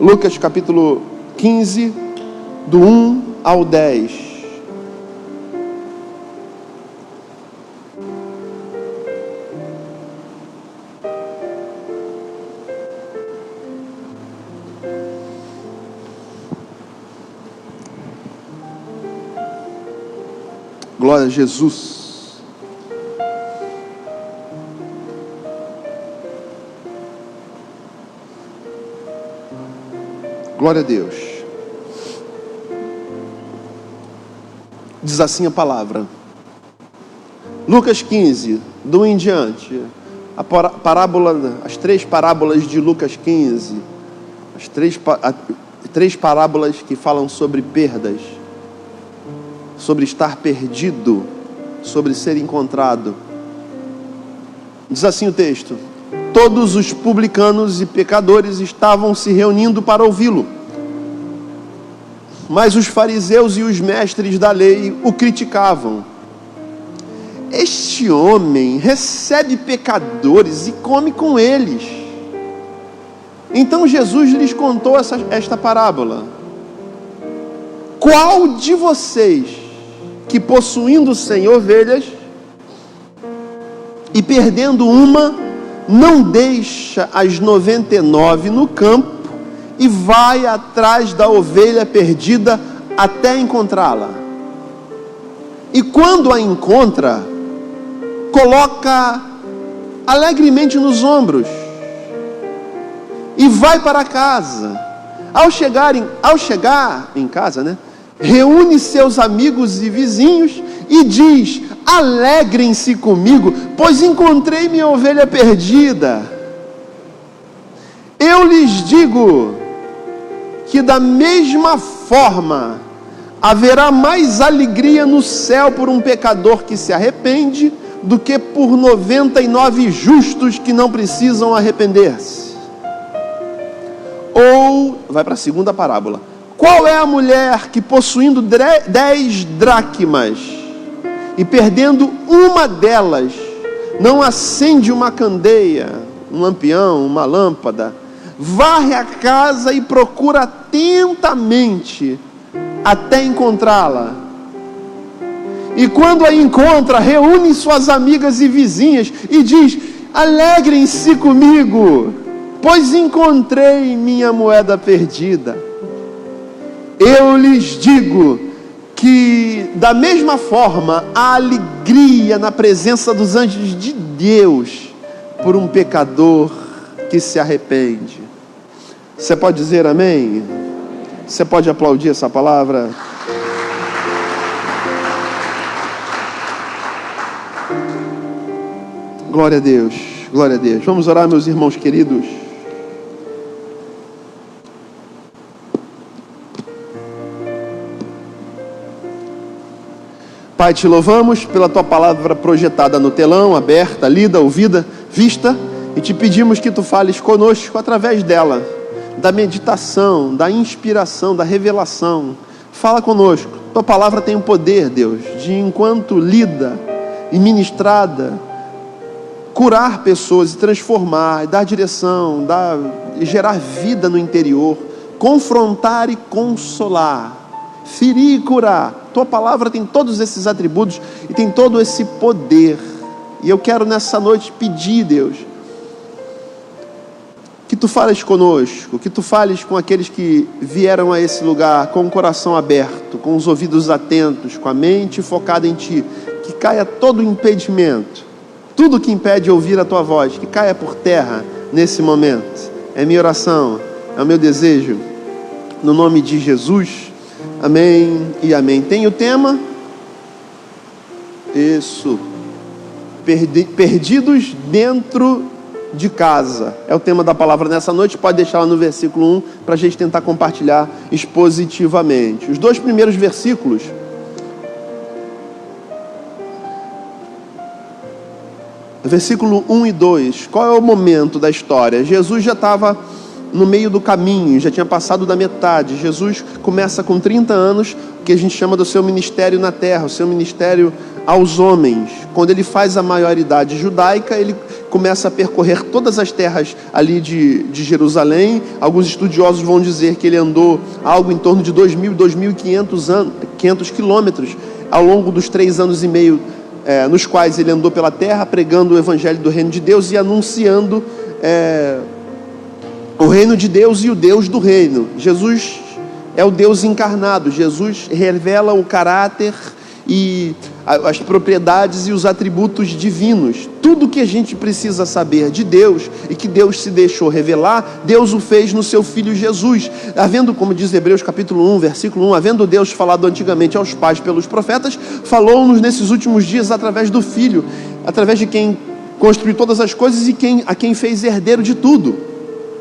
Lucas capítulo 15, do 1 ao 10. Glória a Jesus. Glória a Deus. Diz assim a palavra. Lucas 15, do 1 em diante. A parábola, as três parábolas de Lucas 15. As três parábolas que falam sobre perdas. Sobre estar perdido, sobre ser encontrado. Diz assim o texto: todos os publicanos e pecadores estavam se reunindo para ouvi-lo, mas os fariseus e os mestres da lei o criticavam. Este homem recebe pecadores e come com eles. Então Jesus lhes contou esta parábola: qual de vocês, que possuindo 100 ovelhas e perdendo uma, não deixa as 99 no campo e vai atrás da ovelha perdida até encontrá-la? E quando a encontra, coloca alegremente nos ombros e vai para casa. Ao chegar em casa, reúne seus amigos e vizinhos e diz: alegrem-se comigo, pois encontrei minha ovelha perdida. Eu lhes digo que da mesma forma haverá mais alegria no céu por um pecador que se arrepende do que por 99 justos que não precisam arrepender-se. Ou, vai para a segunda parábola. Qual é a mulher que, possuindo 10 dracmas e perdendo uma delas, não acende uma candeia, um lampião, uma lâmpada, varre a casa e procura atentamente até encontrá-la? E quando a encontra, reúne suas amigas e vizinhas e diz: alegrem-se comigo, pois encontrei minha moeda perdida. Eu lhes digo que da mesma forma há alegria na presença dos anjos de Deus por um pecador que se arrepende. Você pode dizer amém? Você pode aplaudir essa palavra? Glória a Deus, glória a Deus. Vamos orar, meus irmãos queridos. Pai, te louvamos pela tua palavra projetada no telão, aberta, lida, ouvida, vista, e te pedimos que tu fales conosco através dela, da meditação, da inspiração, da revelação. Fala conosco. Tua palavra tem o poder, Deus, de, enquanto lida e ministrada, curar pessoas e transformar, dar direção, e gerar vida no interior, confrontar e consolar, ferir e curar. Tua palavra tem todos esses atributos e tem todo esse poder. E eu quero nessa noite pedir, Deus, que tu fales conosco, que tu fales com aqueles que vieram a esse lugar com o coração aberto, com os ouvidos atentos, com a mente focada em ti, que caia todo impedimento, tudo que impede ouvir a tua voz, que caia por terra nesse momento. É minha oração, é o meu desejo, no nome de Jesus. Amém e amém. Tem o tema? Isso. Perdidos dentro de casa. É o tema da palavra nessa noite. Pode deixar lá no versículo 1 para a gente tentar compartilhar expositivamente. Os 2 primeiros versículos. Versículo 1 e 2. Qual é o momento da história? Jesus já estava no meio do caminho, já tinha passado da metade. Jesus começa com 30 anos, que a gente chama do seu ministério na terra, o seu ministério aos homens. Quando ele faz a maioridade judaica, ele começa a percorrer todas as terras ali de Jerusalém. Alguns estudiosos vão dizer que ele andou algo em torno de 2.500 quilômetros ao longo dos 3 anos e meio nos quais ele andou pela terra, pregando o evangelho do reino de Deus e anunciando o reino de Deus e o Deus do reino. Jesus é o Deus encarnado. Jesus revela o caráter e as propriedades e os atributos divinos. Tudo que a gente precisa saber de Deus e que Deus se deixou revelar, Deus o fez no seu Filho Jesus. Havendo, como diz Hebreus capítulo 1, versículo 1, havendo Deus falado antigamente aos pais pelos profetas, falou-nos nesses últimos dias através do Filho, através de quem construiu todas as coisas e a quem fez herdeiro de tudo.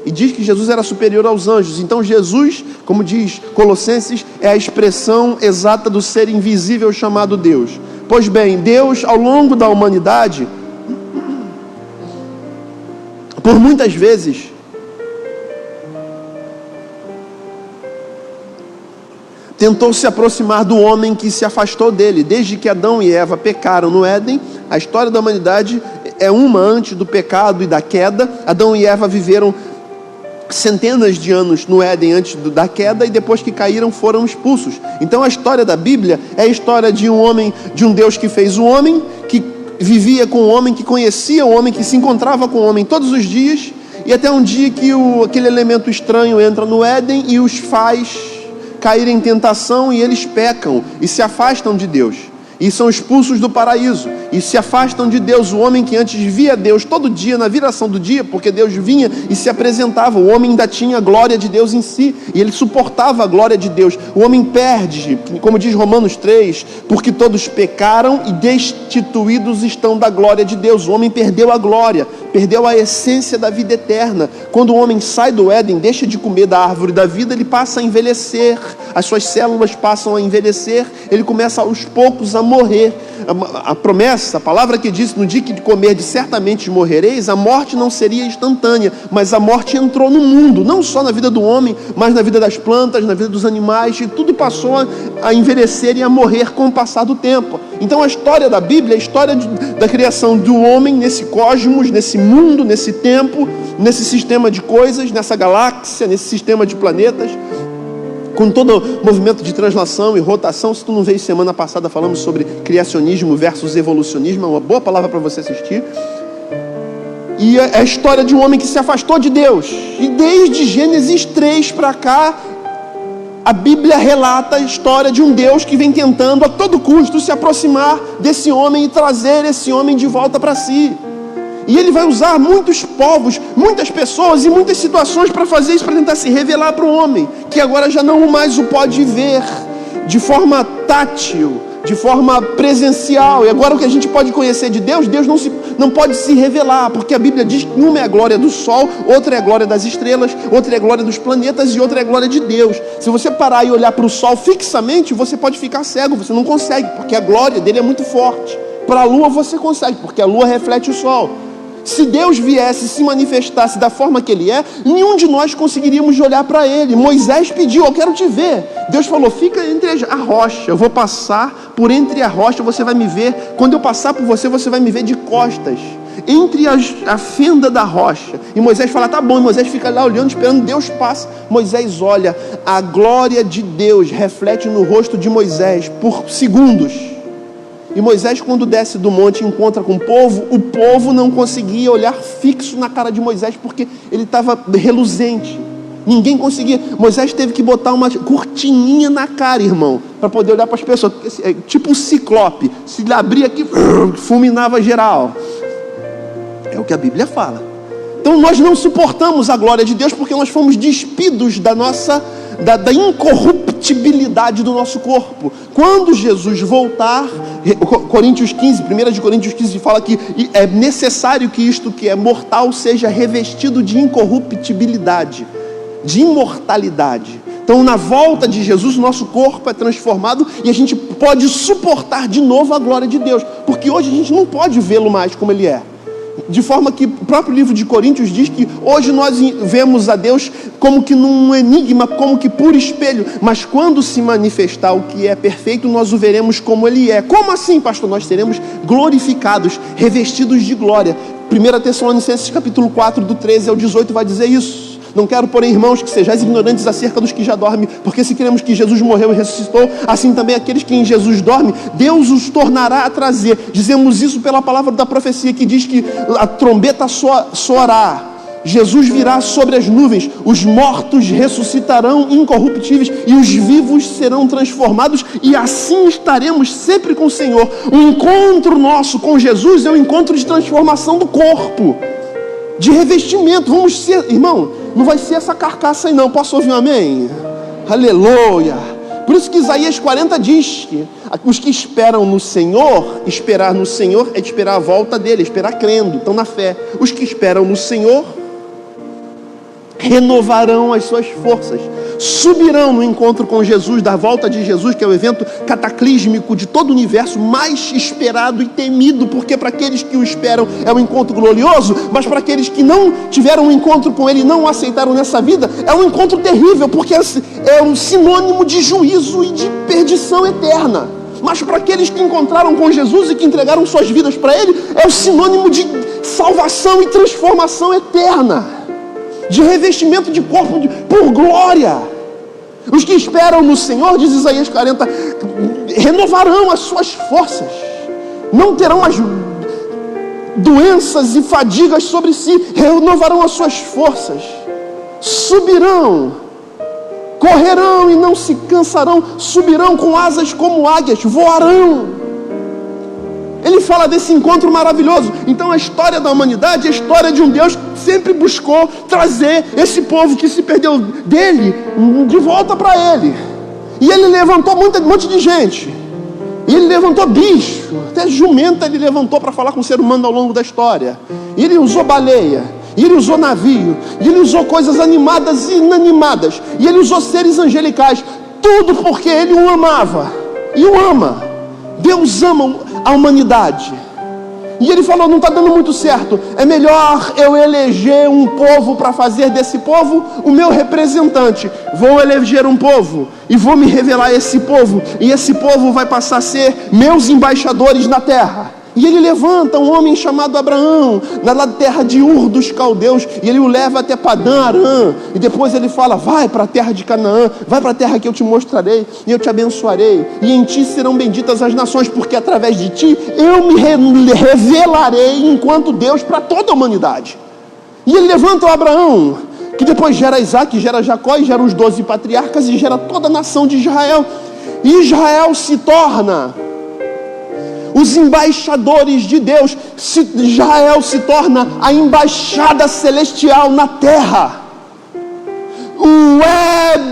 E diz que Jesus era superior aos anjos. Então Jesus, como diz Colossenses, é a expressão exata do ser invisível chamado Deus. Pois bem, Deus, ao longo da humanidade, por muitas vezes, tentou se aproximar do homem que se afastou dele. Desde que Adão e Eva pecaram no Éden, a história da humanidade é uma antes do pecado e da queda. Adão e Eva viveram centenas de anos no Éden antes da queda, e depois que caíram foram expulsos. Então a história da Bíblia é a história de um homem, de um Deus que fez o homem, que vivia com o homem, que conhecia o homem, que se encontrava com o homem todos os dias, e até um dia que aquele elemento estranho entra no Éden e os faz caírem em tentação, e eles pecam e se afastam de Deus. E são expulsos do paraíso, e se afastam de Deus. O homem que antes via Deus todo dia, na viração do dia, porque Deus vinha e se apresentava, o homem ainda tinha a glória de Deus em si, e ele suportava a glória de Deus. O homem perde, como diz Romanos 3, porque todos pecaram e destituídos estão da glória de Deus. O homem perdeu a glória, perdeu a essência da vida eterna. Quando o homem sai do Éden, deixa de comer da árvore da vida, ele passa a envelhecer, as suas células passam a envelhecer, ele começa aos poucos a morrer. A promessa, a palavra que diz: no dia que comerdes certamente morrereis, a morte não seria instantânea, mas a morte entrou no mundo, não só na vida do homem, mas na vida das plantas, na vida dos animais, e tudo passou a envelhecer e a morrer com o passar do tempo. Então a história da Bíblia é a história da criação do homem nesse cosmos, nesse mundo, nesse tempo, nesse sistema de coisas, nessa galáxia, nesse sistema de planetas, com todo o movimento de translação e rotação. Se tu não veio semana passada, falamos sobre criacionismo versus evolucionismo, é uma boa palavra para você assistir. E é a história de um homem que se afastou de Deus. E desde Gênesis 3 para cá, a Bíblia relata a história de um Deus que vem tentando a todo custo se aproximar desse homem e trazer esse homem de volta para si. E ele vai usar muitos povos, muitas pessoas e muitas situações para fazer isso, para tentar se revelar para o homem, que agora já não mais o pode ver de forma tátil, de forma presencial. E agora o que a gente pode conhecer de Deus, Deus não pode se revelar, porque a Bíblia diz que uma é a glória do sol, outra é a glória das estrelas, outra é a glória dos planetas e outra é a glória de Deus. Se você parar e olhar para o sol fixamente, você pode ficar cego, você não consegue, porque a glória dele é muito forte. Para a lua você consegue, porque a lua reflete o sol. Se Deus viesse e se manifestasse da forma que Ele é, nenhum de nós conseguiríamos olhar para Ele. Moisés pediu: eu quero te ver. Deus falou: fica entre a rocha, eu vou passar por entre a rocha, você vai me ver. Quando eu passar por você, você vai me ver de costas, entre a fenda da rocha. E Moisés fala: tá bom. E Moisés fica lá olhando, esperando Deus passar. Moisés olha, a glória de Deus reflete no rosto de Moisés por segundos. E Moisés, quando desce do monte e encontra com o povo não conseguia olhar fixo na cara de Moisés, porque ele estava reluzente. Ninguém conseguia. Moisés teve que botar uma cortininha na cara, irmão, para poder olhar para as pessoas. Tipo um ciclope. Se ele abria aqui, fulminava geral. É o que a Bíblia fala. Então nós não suportamos a glória de Deus, porque nós fomos despidos da incorruptibilidade do nosso corpo. Quando Jesus voltar, 1 Coríntios 15 fala que é necessário que isto que é mortal seja revestido de incorruptibilidade, de imortalidade. Então na volta de Jesus, o nosso corpo é transformado e a gente pode suportar de novo a glória de Deus, porque hoje a gente não pode vê-lo mais como Ele é. De forma que o próprio livro de Coríntios diz que hoje nós vemos a Deus como que num enigma, como que por espelho. Mas quando se manifestar o que é perfeito, nós o veremos como Ele é. Como assim, pastor? Nós seremos glorificados, revestidos de glória. 1 Tessalonicenses capítulo 4, do 13 ao 18 vai dizer isso. Não quero, porém, irmãos, que sejais ignorantes acerca dos que já dormem, porque se cremos que Jesus morreu e ressuscitou, assim também aqueles que em Jesus dormem, Deus os tornará a trazer. Dizemos isso pela palavra da profecia, que diz que a trombeta soará, Jesus virá sobre as nuvens, os mortos ressuscitarão incorruptíveis e os vivos serão transformados, e assim estaremos sempre com o Senhor. O encontro nosso com Jesus é um encontro de transformação do corpo, de revestimento. Vamos ser, irmão, não vai ser essa carcaça aí não. Posso ouvir um amém? Aleluia. Por isso que Isaías 40 diz que os que esperam no Senhor, esperar no Senhor é esperar a volta dele, esperar crendo, então na fé. Os que esperam no Senhor renovarão as suas forças, subirão no encontro com Jesus, da volta de Jesus, que é o evento cataclísmico de todo o universo, mais esperado e temido, porque para aqueles que o esperam é um encontro glorioso, mas para aqueles que não tiveram um encontro com Ele, não o aceitaram nessa vida, é um encontro terrível, porque é um sinônimo de juízo e de perdição eterna. Mas para aqueles que encontraram com Jesus e que entregaram suas vidas para Ele, é o sinônimo de salvação e transformação eterna, de revestimento de corpo por glória. Os que esperam no Senhor, diz Isaías 40, renovarão as suas forças, não terão as doenças e fadigas sobre si, renovarão as suas forças, subirão, correrão e não se cansarão, subirão com asas como águias, voarão. Ele fala desse encontro maravilhoso. Então a história da humanidade é a história de um Deus que sempre buscou trazer esse povo que se perdeu dele de volta para Ele. E Ele levantou um monte de gente. E Ele levantou bicho, até jumenta Ele levantou para falar com o ser humano ao longo da história. E Ele usou baleia, e Ele usou navio, e Ele usou coisas animadas e inanimadas, e Ele usou seres angelicais. Tudo porque Ele o amava e o ama. Deus ama a humanidade. E Ele falou, não está dando muito certo, é melhor eu eleger um povo para fazer desse povo o meu representante. Vou eleger um povo e vou me revelar a esse povo, e esse povo vai passar a ser meus embaixadores na terra. E Ele levanta um homem chamado Abraão, na terra de Ur dos Caldeus, e Ele o leva até Padã Arã, e depois Ele fala, vai para a terra de Canaã, vai para a terra que eu te mostrarei, e eu te abençoarei, e em ti serão benditas as nações, porque através de ti eu me revelarei enquanto Deus para toda a humanidade. E Ele levanta o Abraão, que depois gera Isaac, gera Jacó, e gera os 12 patriarcas, e gera toda a nação de Israel. E Israel se torna os embaixadores de Deus. Israel se torna a embaixada celestial na terra. O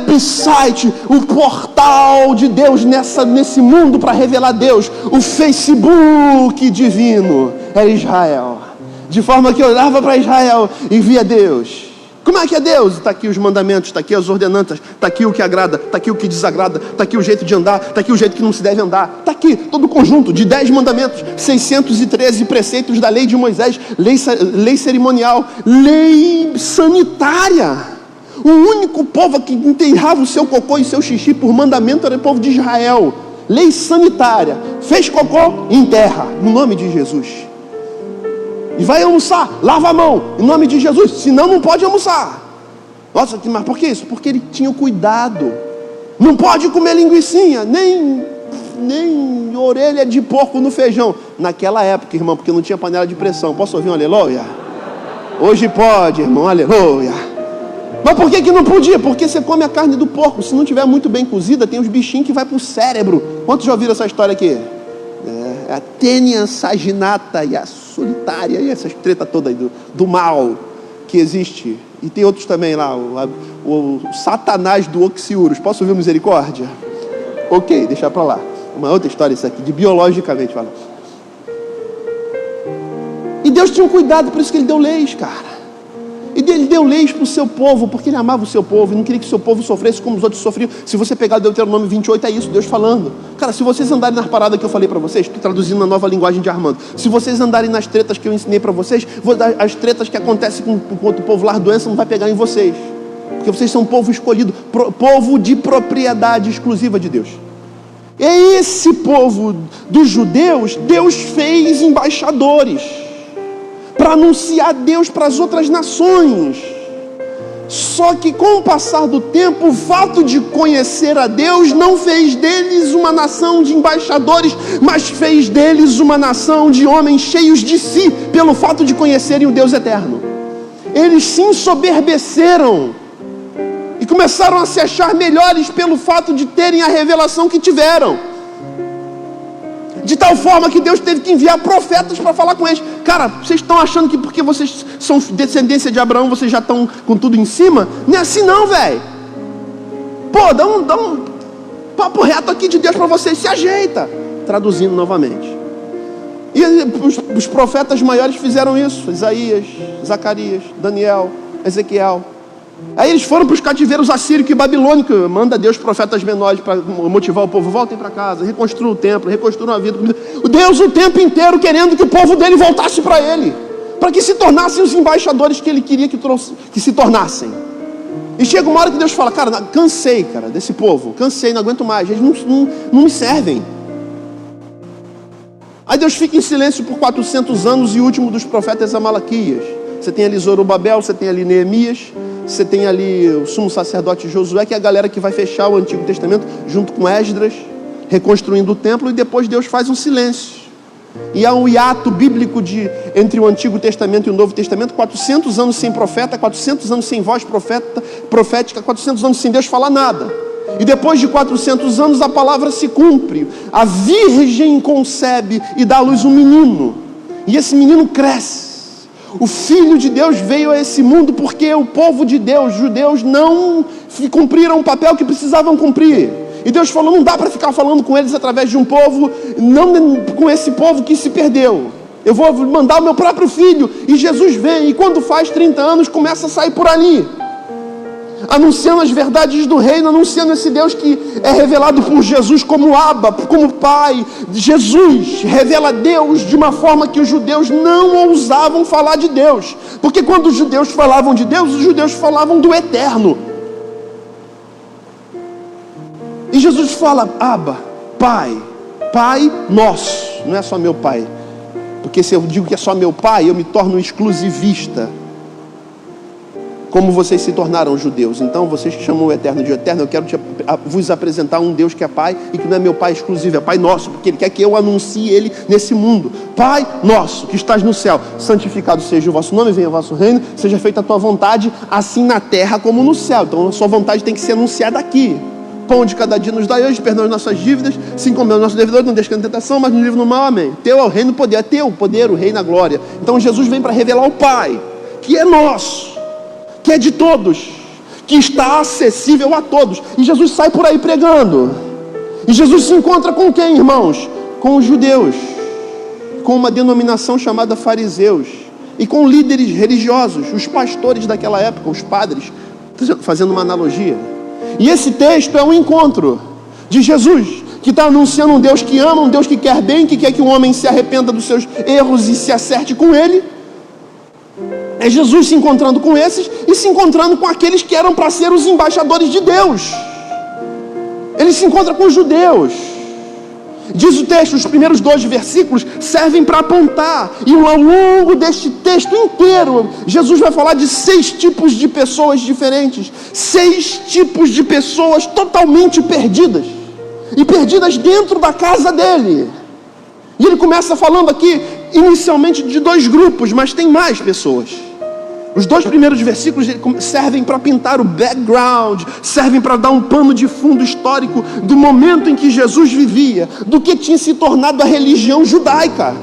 website, o portal de Deus nesse mundo para revelar Deus. O Facebook divino era Israel. De forma que eu olhava para Israel e via Deus. Como é que é Deus? Está aqui os mandamentos, está aqui as ordenanças, está aqui o que agrada, está aqui o que desagrada, está aqui o jeito de andar, está aqui o jeito que não se deve andar. Está aqui todo o conjunto de 10 mandamentos, 613 preceitos da lei de Moisés, lei cerimonial, lei sanitária. O único povo que enterrava o seu cocô e seu xixi por mandamento era o povo de Israel. Lei sanitária. Fez cocô, enterra, no nome de Jesus. E vai almoçar, lava a mão, em nome de Jesus, senão não pode almoçar. Nossa, mas por que isso? Porque ele tinha o cuidado. Não pode comer linguicinha, nem orelha de porco no feijão. Naquela época, irmão, porque não tinha panela de pressão. Posso ouvir um aleluia? Hoje pode, irmão, aleluia. Mas por que não podia? Porque você come a carne do porco, se não tiver muito bem cozida, tem os bichinhos que vai para o cérebro. Quantos já ouviram essa história aqui? A tênia saginata e a solitária, e essa treta toda aí do mal que existe. E tem outros também lá, o Satanás do Oxiurus. Posso ouvir misericórdia? Ok, deixar para lá. Uma outra história isso aqui, de biologicamente falando. E Deus tinha um cuidado, por isso que Ele deu leis, cara. E ele deu leis para o seu povo, porque ele amava o seu povo, e não queria que o seu povo sofresse como os outros sofriam. Se você pegar Deuteronômio 28, é isso, Deus falando. Cara, se vocês andarem nas paradas que eu falei para vocês, estou traduzindo na nova linguagem de Armando. Se vocês andarem nas tretas que eu ensinei para vocês, as tretas que acontecem com outro povo lá, a doença não vai pegar em vocês. Porque vocês são um povo escolhido, povo de propriedade exclusiva de Deus. E esse povo dos judeus, Deus fez embaixadores para anunciar Deus para as outras nações. Só que com o passar do tempo, o fato de conhecer a Deus não fez deles uma nação de embaixadores, mas fez deles uma nação de homens cheios de si, pelo fato de conhecerem o Deus eterno. Eles se ensoberbeceram e começaram a se achar melhores pelo fato de terem a revelação que tiveram. De tal forma que Deus teve que enviar profetas para falar com eles. Cara, vocês estão achando que porque vocês são descendência de Abraão, vocês já estão com tudo em cima? Não é assim não, velho. Pô, dá um papo reto aqui de Deus para vocês, se ajeita. Traduzindo novamente. E os profetas maiores fizeram isso. Isaías, Zacarias, Daniel, Ezequiel. Aí eles foram para os cativeiros assírios e babilônicos. Manda Deus profetas menores para motivar o povo. Voltem para casa, reconstruam o templo, reconstruam a vida. Deus o tempo inteiro querendo que o povo dele voltasse para ele, para que se tornassem os embaixadores que ele queria que se tornassem. E chega uma hora que Deus fala: cara, cansei, cara, desse povo. Cansei, não aguento mais. Eles não me servem. Aí Deus fica em silêncio por 400 anos e o último dos profetas é Malaquias. Você tem ali Zorobabel, você tem ali Neemias, você tem ali o sumo sacerdote Josué, que é a galera que vai fechar o Antigo Testamento junto com Esdras, reconstruindo o templo, e depois Deus faz um silêncio. E há um hiato bíblico entre o Antigo Testamento e o Novo Testamento, 400 anos sem profeta, 400 anos sem voz profética, 400 anos sem Deus falar nada. E depois de 400 anos a palavra se cumpre. A virgem concebe e dá à luz um menino. E esse menino cresce. O Filho de Deus veio a esse mundo porque o povo de Deus, os judeus, não cumpriram o papel que precisavam cumprir. E Deus falou: não dá para ficar falando com eles através de um povo, não com esse povo que se perdeu. Eu vou mandar o meu próprio Filho. E Jesus vem, e quando faz 30 anos, começa a sair por ali, anunciando as verdades do reino, anunciando esse Deus que é revelado por Jesus como Abba, como Pai. Jesus revela Deus de uma forma que os judeus não ousavam falar de Deus, porque quando os judeus falavam de Deus, os judeus falavam do eterno. E Jesus fala: Abba, Pai, Pai nosso. Não é só meu Pai, porque se eu digo que é só meu Pai, eu me torno exclusivista, como vocês se tornaram judeus. Então, vocês que chamam o eterno de eterno, eu quero vos apresentar um Deus que é Pai, e que não é meu Pai exclusivo, é Pai nosso, porque Ele quer que eu anuncie Ele nesse mundo. Pai nosso, que estás no céu, santificado seja o vosso nome, venha o vosso reino, seja feita a tua vontade, assim na terra como no céu. Então, a sua vontade tem que ser anunciada aqui. Pão de cada dia nos dai hoje, perdoa as nossas dívidas, assim como é o nosso devedor, não deixe cair na tentação, mas nos livre do mal, amém. Teu é o reino, o poder, é teu o poder, o reino, a glória. Então, Jesus vem para revelar o Pai, que é nosso, que é de todos, que está acessível a todos. E Jesus sai por aí pregando. E Jesus se encontra com quem, irmãos? Com os judeus, com uma denominação chamada fariseus, e com líderes religiosos, os pastores daquela época, os padres, fazendo uma analogia. E esse texto é um encontro de Jesus, que está anunciando um Deus que ama, um Deus que quer bem, que quer que o homem se arrependa dos seus erros e se acerte com ele. É Jesus se encontrando com esses e se encontrando com aqueles que eram para ser os embaixadores de Deus. Ele se encontra com os judeus. Diz o texto, os primeiros 2 versículos servem para apontar, e ao longo deste texto inteiro, Jesus vai falar de 6 tipos de pessoas diferentes, 6 tipos de pessoas totalmente perdidas, e perdidas dentro da casa dele. E ele começa falando aqui, inicialmente, de 2 grupos, mas tem mais pessoas. Os 2 primeiros versículos servem para pintar o background, servem para dar um pano de fundo histórico do momento em que Jesus vivia, do que tinha se tornado a religião judaica.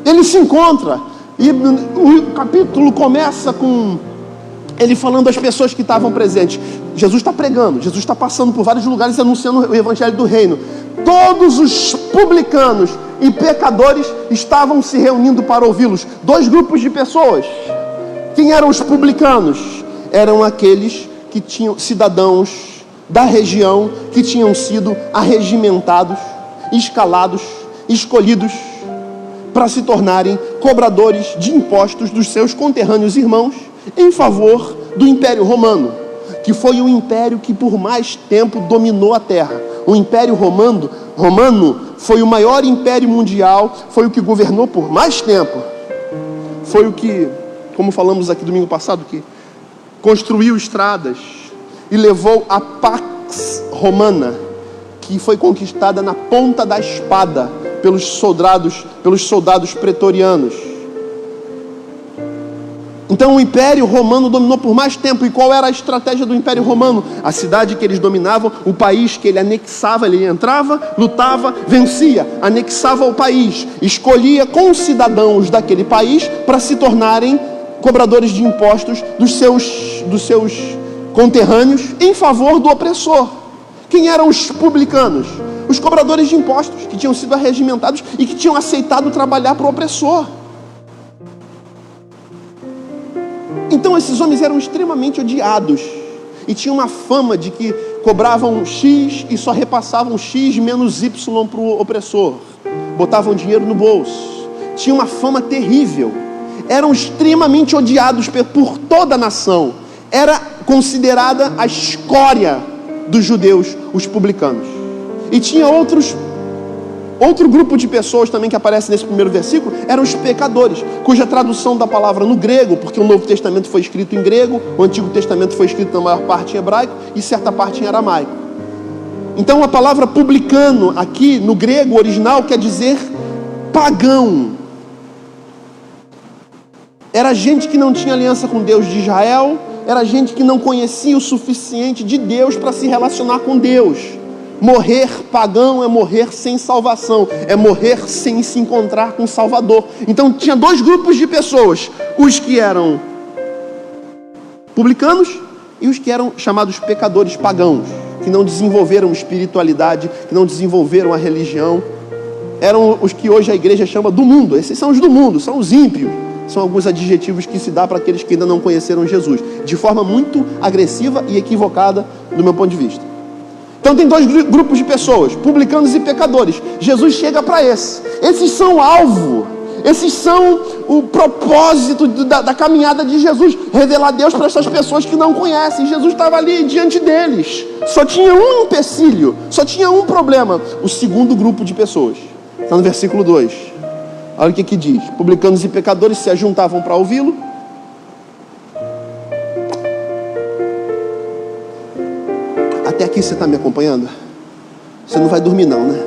Ele se encontra, e o capítulo começa com ele falando às pessoas que estavam presentes. Jesus está pregando, Jesus está passando por vários lugares anunciando o evangelho do reino. Todos os publicanos e pecadores estavam se reunindo para ouvi-los. 2 grupos de pessoas. Quem eram os publicanos? Eram aqueles que tinham cidadãos da região que tinham sido arregimentados, escalados, escolhidos para se tornarem cobradores de impostos dos seus conterrâneos irmãos em favor do Império Romano, que foi o império que por mais tempo dominou a terra. O Império Romano foi o maior império mundial, foi o que governou por mais tempo. Foi o que, como falamos aqui domingo passado, que construiu estradas e levou a Pax Romana, que foi conquistada na ponta da espada pelos soldados pretorianos. Então o Império Romano dominou por mais tempo. E qual era a estratégia do Império Romano? A cidade que eles dominavam, o país que ele anexava, ele entrava, lutava, vencia, anexava o país, escolhia concidadãos daquele país para se tornarem cobradores de impostos dos seus conterrâneos em favor do opressor. Quem eram os publicanos? Os cobradores de impostos que tinham sido arregimentados e que tinham aceitado trabalhar para o opressor. Então esses homens eram extremamente odiados e tinham uma fama de que cobravam X e só repassavam X menos Y para o opressor. Botavam dinheiro no bolso. Tinha uma fama terrível. Eram extremamente odiados por toda a nação. Era considerada a escória dos judeus, os publicanos. E tinha outro grupo de pessoas também que aparece nesse primeiro versículo, eram os pecadores, cuja tradução da palavra no grego, porque o Novo Testamento foi escrito em grego, o Antigo Testamento foi escrito na maior parte em hebraico e certa parte em aramaico. Então a palavra publicano aqui no grego original quer dizer pagão. Era gente que não tinha aliança com Deus de Israel, era gente que não conhecia o suficiente de Deus para se relacionar com Deus. Morrer pagão é morrer sem salvação, é morrer sem se encontrar com o Salvador. Então tinha dois grupos de pessoas, os que eram publicanos e os que eram chamados pecadores pagãos, que não desenvolveram espiritualidade, que não desenvolveram a religião. Eram os que hoje a igreja chama do mundo. Esses são os do mundo, são os ímpios. São alguns adjetivos que se dá para aqueles que ainda não conheceram Jesus, de forma muito agressiva e equivocada do meu ponto de vista. Então tem dois grupos de pessoas, publicanos e pecadores. Jesus chega para esses. Esses são o alvo. Esses são o propósito da caminhada de Jesus. Revelar Deus para essas pessoas que não conhecem. Jesus estava ali diante deles. Só tinha um empecilho. Só tinha um problema. O segundo grupo de pessoas. Está no versículo 2. Olha o que diz. Publicanos e pecadores se ajuntavam para ouvi-lo. Até aqui você está me acompanhando? Você não vai dormir não, né?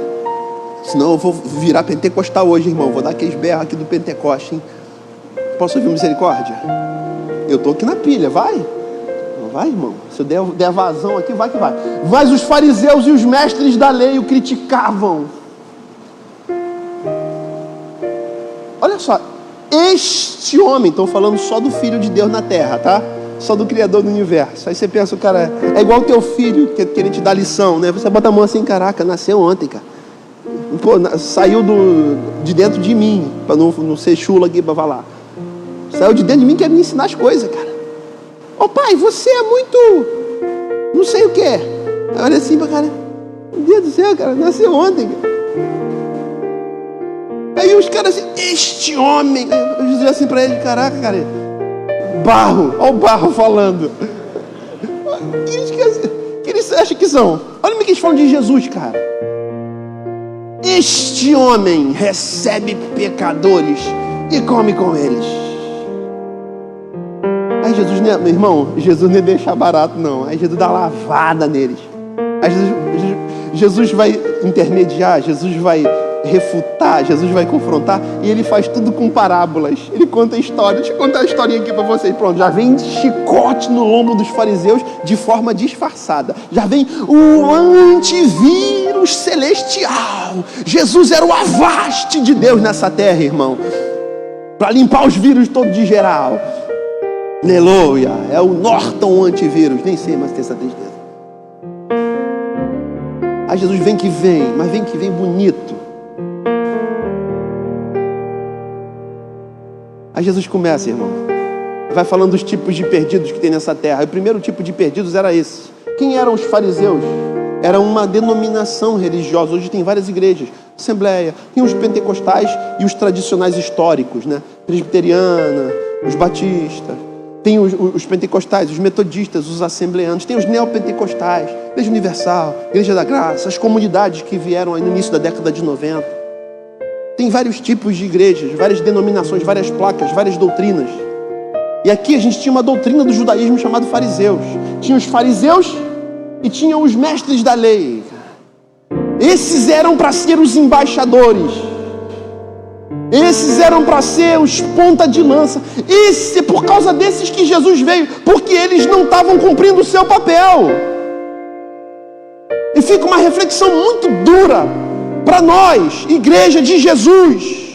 Senão eu vou virar pentecostal hoje, irmão. Vou dar aqueles berros aqui do Pentecoste, hein? Posso ouvir misericórdia? Eu estou aqui na pilha, vai? Não vai, irmão? Se eu der vazão aqui, vai que vai. Mas os fariseus e os mestres da lei o criticavam. Olha só, este homem, estou falando só do Filho de Deus na terra, tá? Só do Criador do Universo. Aí você pensa, o cara é igual o teu filho, que ele te dá lição, né? Você bota a mão assim, caraca, nasceu ontem, cara. Pô, saiu de dentro de mim, para não ser chula aqui para falar. Saiu de dentro de mim, quer me ensinar as coisas, cara. Ô pai, você é muito... não sei o que é. Aí olha assim pra cara, meu Deus do céu, cara, nasceu ontem, cara. Aí os caras assim, este homem... Eu dizia assim pra ele, caraca, cara... barro, olha o barro falando. Que eles acham que são? Olha o que eles falam de Jesus, cara. Este homem recebe pecadores e come com eles. Aí Jesus, meu irmão, Jesus não deixa barato não. Aí Jesus dá lavada neles. Aí Jesus vai intermediar, Jesus vai refutar, Jesus vai confrontar, e ele faz tudo com parábolas. Ele conta histórias. Deixa eu contar uma historinha aqui para vocês. Pronto, já vem chicote no lombo dos fariseus de forma disfarçada. Já vem o antivírus celestial. Jesus era o Avast de Deus nessa terra, irmão, para limpar os vírus todos de geral. Aleluia. É o Norton antivírus. Nem sei mais ter essa tristeza. Aí Jesus vem que vem, mas vem que vem bonito. Aí Jesus começa, irmão. vai falando dos tipos de perdidos que tem nessa terra. O primeiro tipo de perdidos era esse. Quem eram os fariseus? Era uma denominação religiosa. Hoje tem várias igrejas, Assembleia, tem os pentecostais e os tradicionais históricos, né? Presbiteriana, os batistas, tem os pentecostais, os metodistas, os assembleanos, tem os neopentecostais, Igreja Universal, Igreja da Graça, as comunidades que vieram aí no início da década de 90. Tem vários tipos de igrejas, várias denominações, várias placas, várias doutrinas. E aqui a gente tinha uma doutrina do judaísmo chamada fariseus. Tinha os fariseus e tinha os mestres da lei. Esses eram para ser os embaixadores. Esses eram para ser os ponta de lança. É por causa desses que Jesus veio, porque eles não estavam cumprindo o seu papel. E fica uma reflexão muito dura para nós, igreja de Jesus.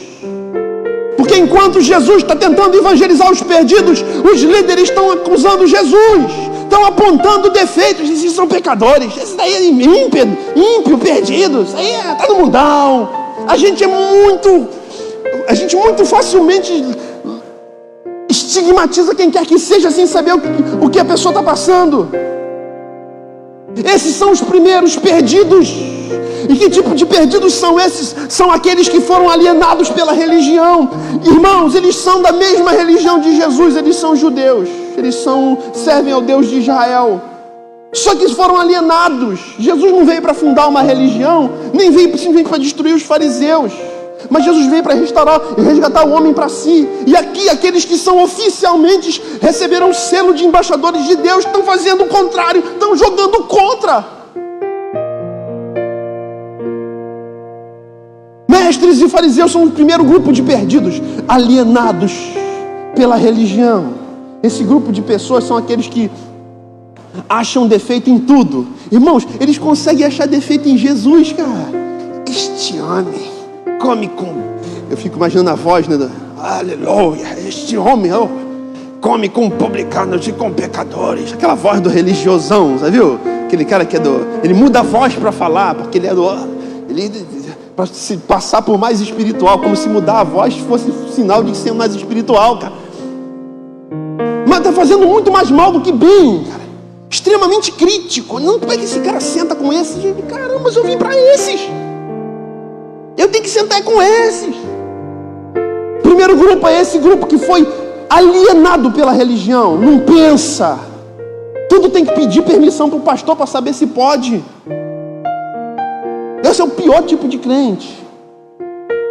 Porque enquanto Jesus está tentando evangelizar os perdidos, os líderes estão acusando Jesus, estão apontando defeitos. Esses são pecadores, esse daí é ímpio, perdido, isso aí está no mundão. A gente muito facilmente estigmatiza quem quer que seja sem saber o que a pessoa está passando. Esses são os primeiros perdidos. E que tipo de perdidos são esses? São aqueles que foram alienados pela religião. Irmãos, eles são da mesma religião de Jesus, eles são judeus, eles servem ao Deus de Israel. Só que foram alienados. Jesus não veio para fundar uma religião, nem veio simplesmente para destruir os fariseus. Mas Jesus veio para restaurar e resgatar o homem para si. E aqui, aqueles que são oficialmente receberam o selo de embaixadores de Deus, estão fazendo o contrário, estão jogando contra. Mestres e fariseus são o primeiro grupo de perdidos, alienados pela religião. Esse grupo de pessoas são aqueles que acham defeito em tudo. Irmãos, eles conseguem achar defeito em Jesus, cara. Este homem come com... Eu fico imaginando a voz, né? Aleluia, este homem come com publicanos e com pecadores. Aquela voz do religiosão, sabe? Viu? Aquele cara que é do... Ele muda a voz para falar, porque ele é do... Para se passar por mais espiritual, como se mudar a voz fosse sinal de ser mais espiritual, cara. Mas está fazendo muito mais mal do que bem, cara. Extremamente crítico. Não, como é que esse cara senta com esses? Caramba, mas eu vim para esses. Eu tenho que sentar com esses. Primeiro grupo é esse grupo que foi alienado pela religião. Não pensa. Tudo tem que pedir permissão para o pastor para saber se pode. Esse é o pior tipo de crente,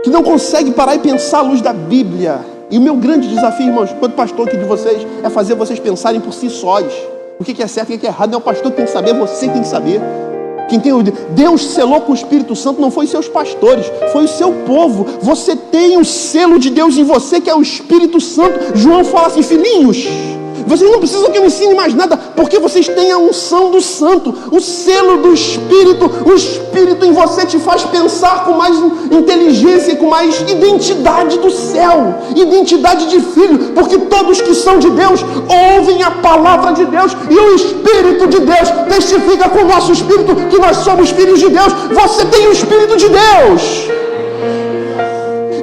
que não consegue parar e pensar à luz da Bíblia. E o meu grande desafio, irmãos, enquanto pastor aqui de vocês, é fazer vocês pensarem por si sós. O que é certo e o que é errado. Não é o pastor que tem que saber, você que tem que saber. Deus selou com o Espírito Santo, não foi seus pastores, foi o seu povo. Você tem o selo de Deus em você, que é o Espírito Santo. João fala assim: filhinhos, vocês não precisam que eu ensine mais nada, porque vocês têm a unção do Santo, o selo do Espírito. O Espírito em você te faz pensar com mais inteligência e com mais identidade do céu, identidade de filho, porque todos que são de Deus ouvem a palavra de Deus, e o Espírito de Deus testifica com o nosso espírito que nós somos filhos de Deus. Você tem o Espírito de Deus,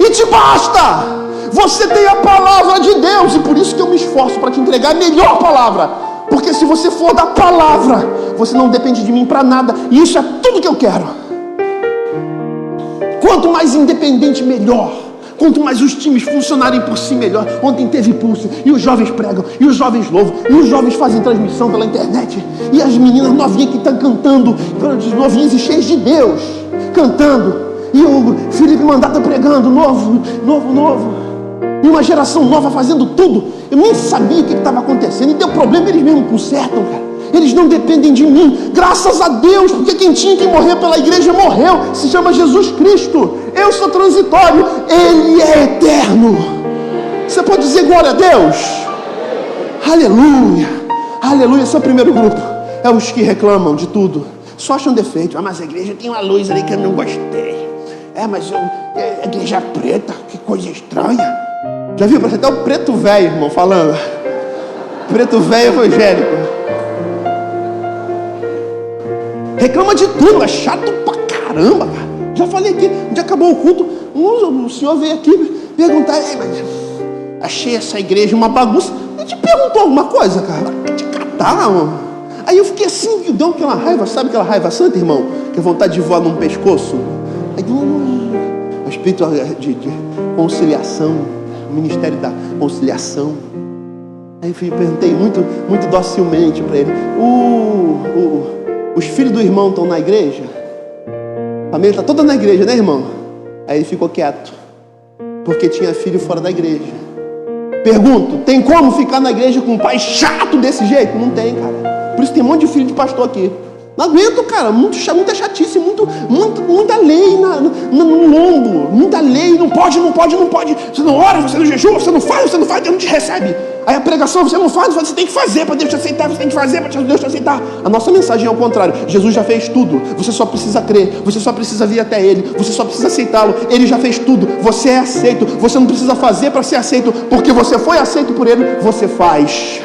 e te basta. Você tem a palavra de Deus, e por isso que eu me esforço para te entregar a melhor palavra. Porque se você for da palavra, você não depende de mim para nada, e isso é tudo que eu quero. Quanto mais independente, melhor. Quanto mais os times funcionarem por si, melhor. Ontem teve Pulse, e os jovens pregam, e os jovens louvam, e os jovens fazem transmissão pela internet, e as meninas novinhas que estão cantando, novinhas e cheias de Deus, cantando, e o Felipe Mandato pregando, novo. E uma geração nova fazendo tudo. Eu nem sabia o que estava acontecendo. E deu problema, eles mesmo consertam, cara. Eles não dependem de mim. Graças a Deus, porque quem tinha que morrer pela igreja morreu. Se chama Jesus Cristo. Eu sou transitório, Ele é eterno. Você pode dizer glória a Deus? Aleluia. Aleluia. Esse é o primeiro grupo. É os que reclamam de tudo. Só acham defeito. Mas a igreja tem uma luz ali que eu não gostei. Mas a igreja preta, que coisa estranha. Já viu? Parece até o preto velho, irmão, falando. Preto velho evangélico. Reclama de tudo, é chato pra caramba, cara. Já falei aqui, onde acabou o culto, o senhor veio aqui perguntar: mas achei essa igreja uma bagunça. te perguntou alguma coisa, cara? Te catar, mano. Aí eu fiquei assim, deu aquela raiva, sabe aquela raiva santa, irmão? Que é vontade de voar num pescoço. Aí o espírito de conciliação, o ministério da conciliação. Aí eu perguntei muito docilmente para ele: os filhos do irmão estão na igreja? A família está toda na igreja, né, irmão? Aí ele ficou quieto, porque tinha filho fora da igreja. Pergunto: tem como ficar na igreja com um pai chato desse jeito? Não tem, cara. Por isso tem um monte de filho de pastor aqui. Não aguento, cara. Muita chatice, muita lei no lombo. Muita lei. Não pode. Você não ora, você não jejua, você não faz, Deus não te recebe. Aí a pregação, você não faz, você tem que fazer para Deus te aceitar. Você tem que fazer para Deus te aceitar. A nossa mensagem é ao contrário. Jesus já fez tudo. Você só precisa crer. Você só precisa vir até Ele. Você só precisa aceitá-lo. Ele já fez tudo. Você é aceito. Você não precisa fazer para ser aceito, porque você foi aceito por Ele. Você faz.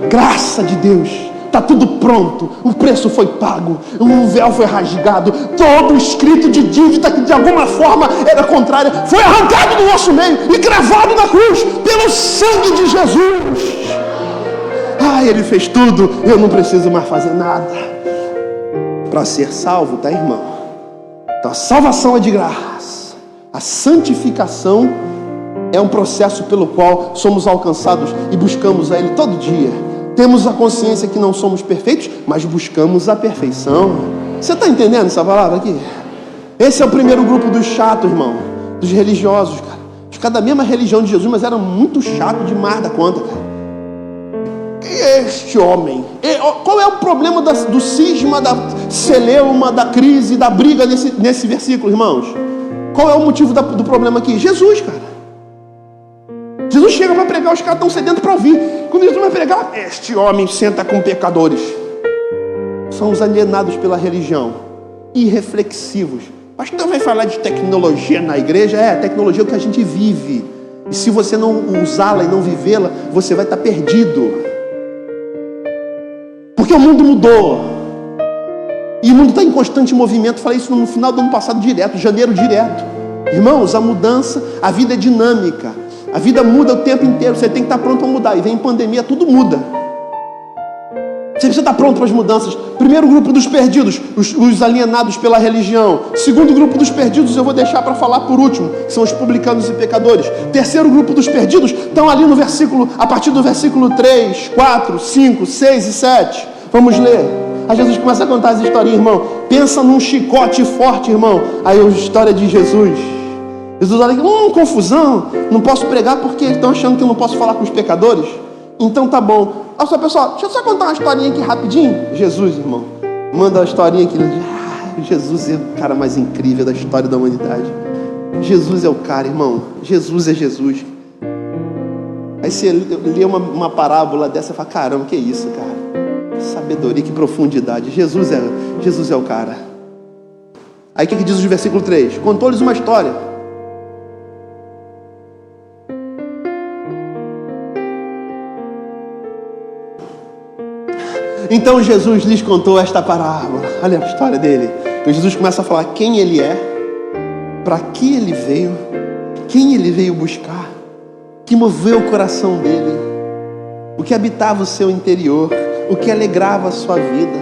Graça de Deus, está tudo pronto, o preço foi pago, o véu foi rasgado, todo o escrito de dívida que de alguma forma era contrária, foi arrancado do nosso meio e cravado na cruz, pelo sangue de Jesus. Ele fez tudo, eu não preciso mais fazer nada para ser salvo, tá, irmão? Então a salvação é de graça, a santificação é um processo pelo qual somos alcançados e buscamos a Ele todo dia. Temos a consciência que não somos perfeitos, mas buscamos a perfeição. Você está entendendo essa palavra aqui? Esse é o primeiro grupo dos chatos, irmão. Dos religiosos, cara. Os caras da mesma religião de Jesus, mas eram muito chatos demais da conta, cara. Este homem. Qual é o problema do cisma, da celeuma, da crise, da briga nesse versículo, irmãos? Qual é o motivo do problema aqui? Jesus, cara. Jesus chega para pregar, os caras estão sedentos para ouvir. Quando Jesus vai pregar, este homem senta com pecadores. São os alienados pela religião, irreflexivos. O pastor vai falar de tecnologia na igreja. Tecnologia é o que a gente vive. E se você não usá-la e não vivê-la, você vai estar perdido. Porque o mundo mudou. E o mundo está em constante movimento. Falei isso no final do ano passado direto, janeiro direto. Irmãos, a mudança, a vida é dinâmica. A vida muda o tempo inteiro, você tem que estar pronto para mudar. E vem pandemia, tudo muda. Você precisa estar pronto para as mudanças. Primeiro grupo dos perdidos, os alienados pela religião. Segundo grupo dos perdidos, eu vou deixar para falar por último, que são os publicanos e pecadores. Terceiro grupo dos perdidos, estão ali no versículo, a partir do versículo 3, 4, 5, 6 e 7. Vamos ler. Aí Jesus começa a contar as historinhas, irmão. Pensa num chicote forte, irmão. Aí a história de Jesus. Jesus olha aqui, confusão, não posso pregar porque estão achando que eu não posso falar com os pecadores. Então tá bom. Olha só, pessoal, deixa eu só contar uma historinha aqui rapidinho. Jesus, irmão, manda uma historinha aqui. Jesus é o cara mais incrível da história da humanidade. Jesus é o cara, irmão. Jesus é Jesus. Aí você lê uma parábola dessa e fala: caramba, que isso, cara? Sabedoria, que profundidade. Jesus é o cara. Aí o que diz o versículo 3? Contou-lhes uma história. Então Jesus lhes contou esta parábola. Olha a história dele. Então Jesus começa a falar quem ele é, para que ele veio, quem ele veio buscar, que moveu o coração dele, o que habitava o seu interior, o que alegrava a sua vida,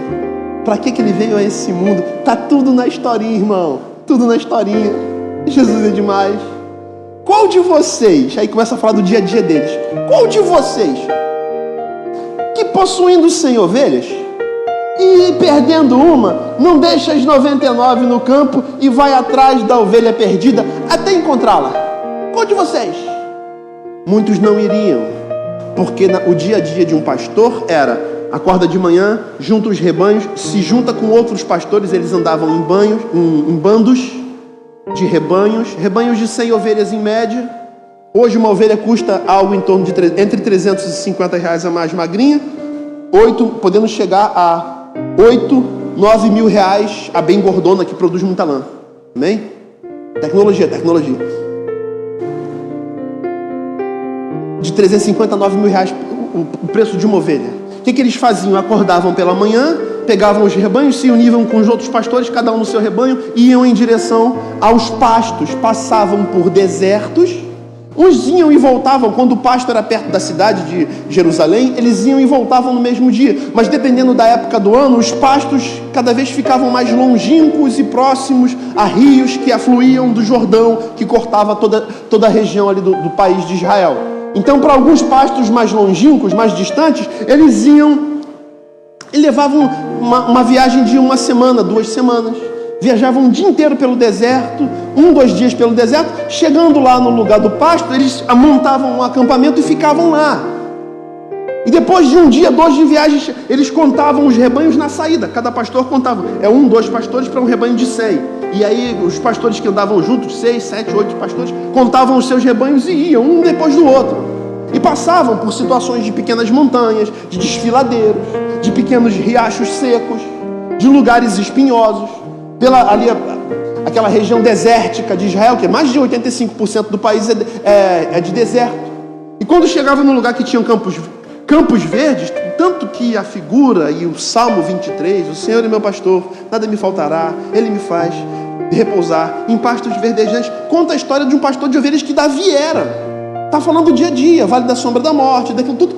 para que ele veio a esse mundo. Está tudo na historinha, irmão. Tudo na historinha. Jesus é demais. Qual de vocês, aí começa a falar do dia a dia deles, qual de vocês que possuindo 100 ovelhas e perdendo uma, não deixa as 99 no campo e vai atrás da ovelha perdida até encontrá-la? Qual de vocês? Muitos não iriam, porque o dia a dia de um pastor era: acorda de manhã, junta os rebanhos, se junta com outros pastores. Eles andavam em bandos de rebanhos de 100 ovelhas em média. Hoje uma ovelha custa algo em torno de entre R$350 a mais magrinha, podendo chegar a 8, 9 mil reais a bem gordona, que produz muita lã. Amém? Tecnologia. De 350 a 9 mil reais o preço de uma ovelha. O que eles faziam? Acordavam pela manhã, pegavam os rebanhos, se uniam com os outros pastores, cada um no seu rebanho, e iam em direção aos pastos. Passavam por desertos, Uns iam e voltavam, quando o pasto era perto da cidade de Jerusalém, eles iam e voltavam no mesmo dia. Mas dependendo da época do ano, os pastos cada vez ficavam mais longínquos e próximos a rios que afluíam do Jordão, que cortava toda a região ali do país de Israel. Então, para alguns pastos mais longínquos, mais distantes, eles iam e levavam uma viagem de 1 semana, 2 semanas. Viajavam um dia inteiro pelo deserto, 2 dias pelo deserto. Chegando lá no lugar do pasto, eles montavam um acampamento e ficavam lá. E depois de 1 dia, 2 de viagem, eles contavam os rebanhos na saída. Cada pastor contava. 2 pastores para um rebanho de 100. E aí os pastores que andavam juntos, 6, 7, 8 pastores, contavam os seus rebanhos e iam, um depois do outro. E passavam por situações de pequenas montanhas, de desfiladeiros, de pequenos riachos secos, de lugares espinhosos. Aquela região desértica de Israel, que mais de 85% do país é de deserto. E quando chegava num lugar que tinha campos verdes, tanto que a figura e o Salmo 23, o Senhor é meu pastor, nada me faltará, Ele me faz repousar em pastos verdejantes, conta a história de um pastor de ovelhas que Davi era. Está falando do dia a dia, vale da sombra da morte, daquilo tudo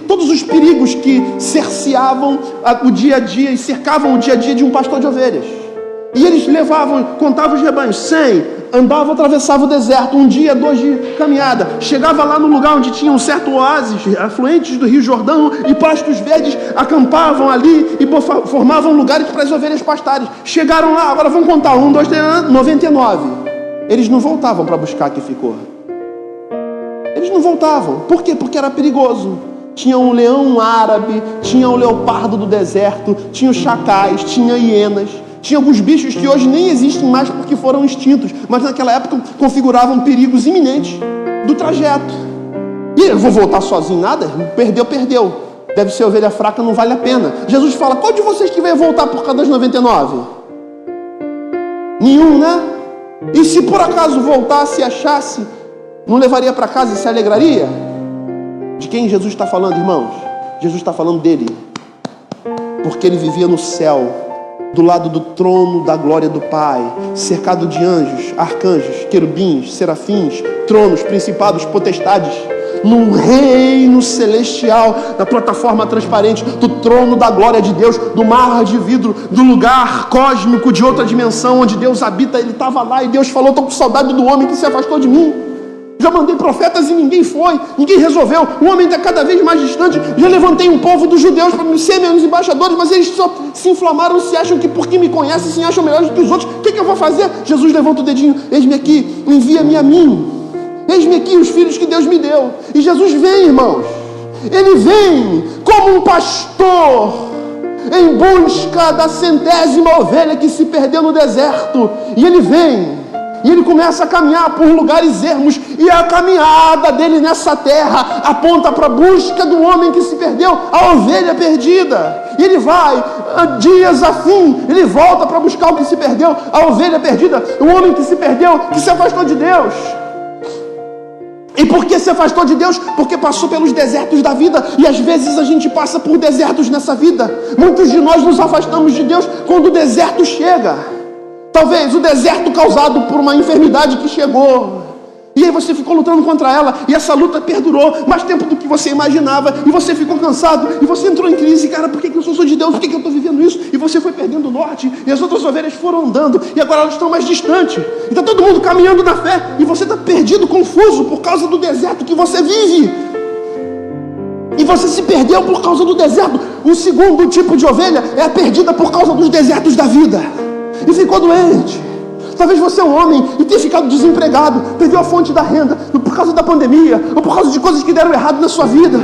todos os perigos que cerceavam o dia a dia e cercavam o dia a dia de um pastor de ovelhas. E eles contavam os rebanhos, 100, andavam, atravessavam o deserto, 1 dia, 2 de caminhada, chegava lá no lugar onde tinha um certo oásis, afluentes do Rio Jordão e pastos verdes, acampavam ali e formavam lugares para as ovelhas pastarem. Chegaram lá, agora vamos contar, 1, 2, 3, 99. Eles não voltavam para buscar que ficou. Eles não voltavam. Por quê? Porque era perigoso. Tinha um leão árabe, tinha o leopardo do deserto, tinha os chacais, tinha hienas. Tinha alguns bichos que hoje nem existem mais porque foram extintos, mas naquela época configuravam perigos iminentes do trajeto. E eu vou voltar sozinho? Nada? Perdeu. Deve ser ovelha fraca, não vale a pena. Jesus fala, qual de vocês que vai voltar por causa das 99? Nenhum, né? E se por acaso voltasse e achasse, não levaria para casa e se alegraria? De quem Jesus está falando, irmãos? Jesus está falando dele. Porque ele vivia no céu, do lado do trono da glória do Pai, cercado de anjos, arcanjos, querubins, serafins, tronos, principados, potestades, no reino celestial, na plataforma transparente, do trono da glória de Deus, do mar de vidro, do lugar cósmico de outra dimensão, onde Deus habita. Ele estava lá e Deus falou, estou com saudade do homem que se afastou de mim. Já mandei profetas e ninguém foi, ninguém resolveu. O homem está cada vez mais distante. Já levantei um povo dos judeus para ser meus embaixadores, mas eles só se inflamaram, se acham que porque me conhecem, se acham melhores do que os outros. O que eu vou fazer? Jesus levanta o dedinho, eis-me aqui, envia-me a mim. Eis-me aqui os filhos que Deus me deu. E Jesus vem, irmãos. Ele vem como um pastor em busca da 100ª ovelha que se perdeu no deserto. E ele vem. E ele começa a caminhar por lugares ermos. E a caminhada dele nessa terra aponta para a busca do homem que se perdeu, a ovelha perdida. E ele vai, dias a fim, ele volta para buscar o que se perdeu, a ovelha perdida, o homem que se perdeu, que se afastou de Deus. E por que se afastou de Deus? Porque passou pelos desertos da vida. E às vezes a gente passa por desertos nessa vida. Muitos de nós nos afastamos de Deus quando o deserto chega. Talvez o deserto causado por uma enfermidade que chegou. E aí você ficou lutando contra ela. E essa luta perdurou mais tempo do que você imaginava. E você ficou cansado. E você entrou em crise. Cara, por que eu sou de Deus? Por que eu estou vivendo isso? E você foi perdendo o norte. E as outras ovelhas foram andando. E agora elas estão mais distantes. E está todo mundo caminhando na fé. E você está perdido, confuso, por causa do deserto que você vive. E você se perdeu por causa do deserto. O segundo tipo de ovelha é a perdida por causa dos desertos da vida. E ficou doente. Talvez você é um homem e tenha ficado desempregado, perdeu a fonte da renda por causa da pandemia, ou por causa de coisas que deram errado na sua vida.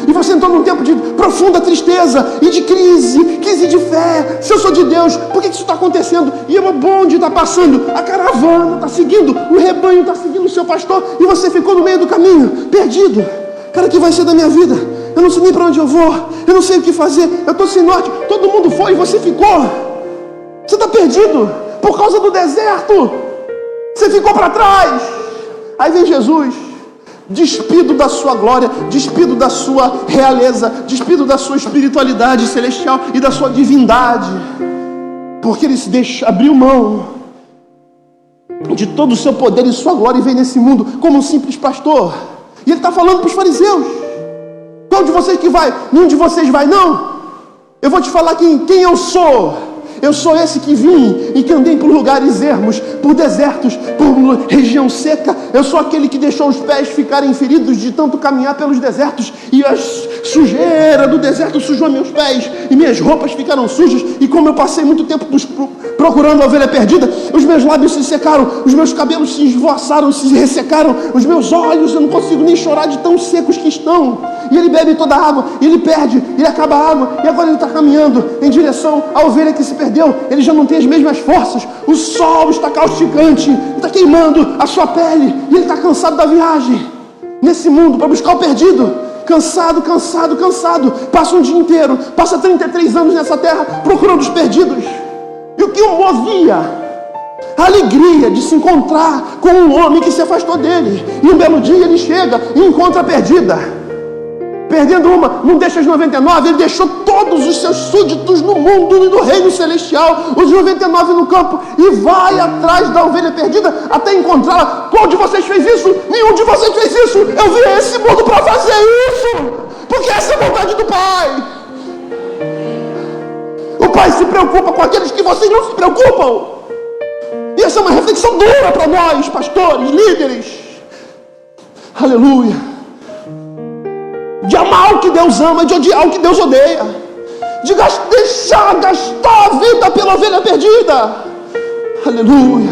E você entrou num tempo de profunda tristeza e de crise de fé. Se eu sou de Deus, por que isso está acontecendo? E o bonde está passando, a caravana está seguindo, o rebanho está seguindo o seu pastor, e você ficou no meio do caminho, perdido. Cara, o que vai ser da minha vida? Eu não sei nem para onde eu vou, eu não sei o que fazer, eu estou sem norte. Todo mundo foi e você ficou. Você está perdido por causa do deserto. Você ficou para trás. Aí vem Jesus, despido da sua glória, despido da sua realeza, despido da sua espiritualidade celestial e da sua divindade, porque ele abriu mão de todo o seu poder e sua glória e vem nesse mundo como um simples pastor. E ele está falando para os fariseus: qual de vocês que vai? Nenhum de vocês vai, não. Eu vou te falar quem eu sou. Eu sou esse que vim e que andei por lugares ermos, por desertos, por região seca. Eu sou aquele que deixou os pés ficarem feridos de tanto caminhar pelos desertos, e a sujeira do deserto sujou meus pés e minhas roupas ficaram sujas. E como eu passei muito tempo procurando a ovelha perdida, os meus lábios se secaram, os meus cabelos se esvoaçaram, se ressecaram, os meus olhos, eu não consigo nem chorar de tão secos que estão. E ele bebe toda a água, e ele perde, ele acaba a água, e agora ele está caminhando em direção à ovelha que se perdeu. Ele já não tem as mesmas forças, o sol está causticante, está queimando a sua pele, e ele está cansado da viagem nesse mundo para buscar o perdido. Cansado, passa um dia inteiro, passa 33 anos nessa terra procurando os perdidos. E o que o movia? A alegria de se encontrar com um homem que se afastou dele. E um belo dia ele chega e encontra a perdida. Perdendo uma, não deixa as 99, ele deixou todos os seus súditos no mundo e no reino celestial, os 99 no campo, e vai atrás da ovelha perdida até encontrá-la. Qual de vocês fez isso? Nenhum de vocês fez isso. Eu vim a esse mundo para fazer isso, porque essa é a vontade do Pai. O Pai se preocupa com aqueles que vocês não se preocupam. E essa é uma reflexão dura para nós, pastores, líderes. Aleluia. De amar o que Deus ama e de odiar o que Deus odeia. De deixar gastar a vida pela ovelha perdida. Aleluia.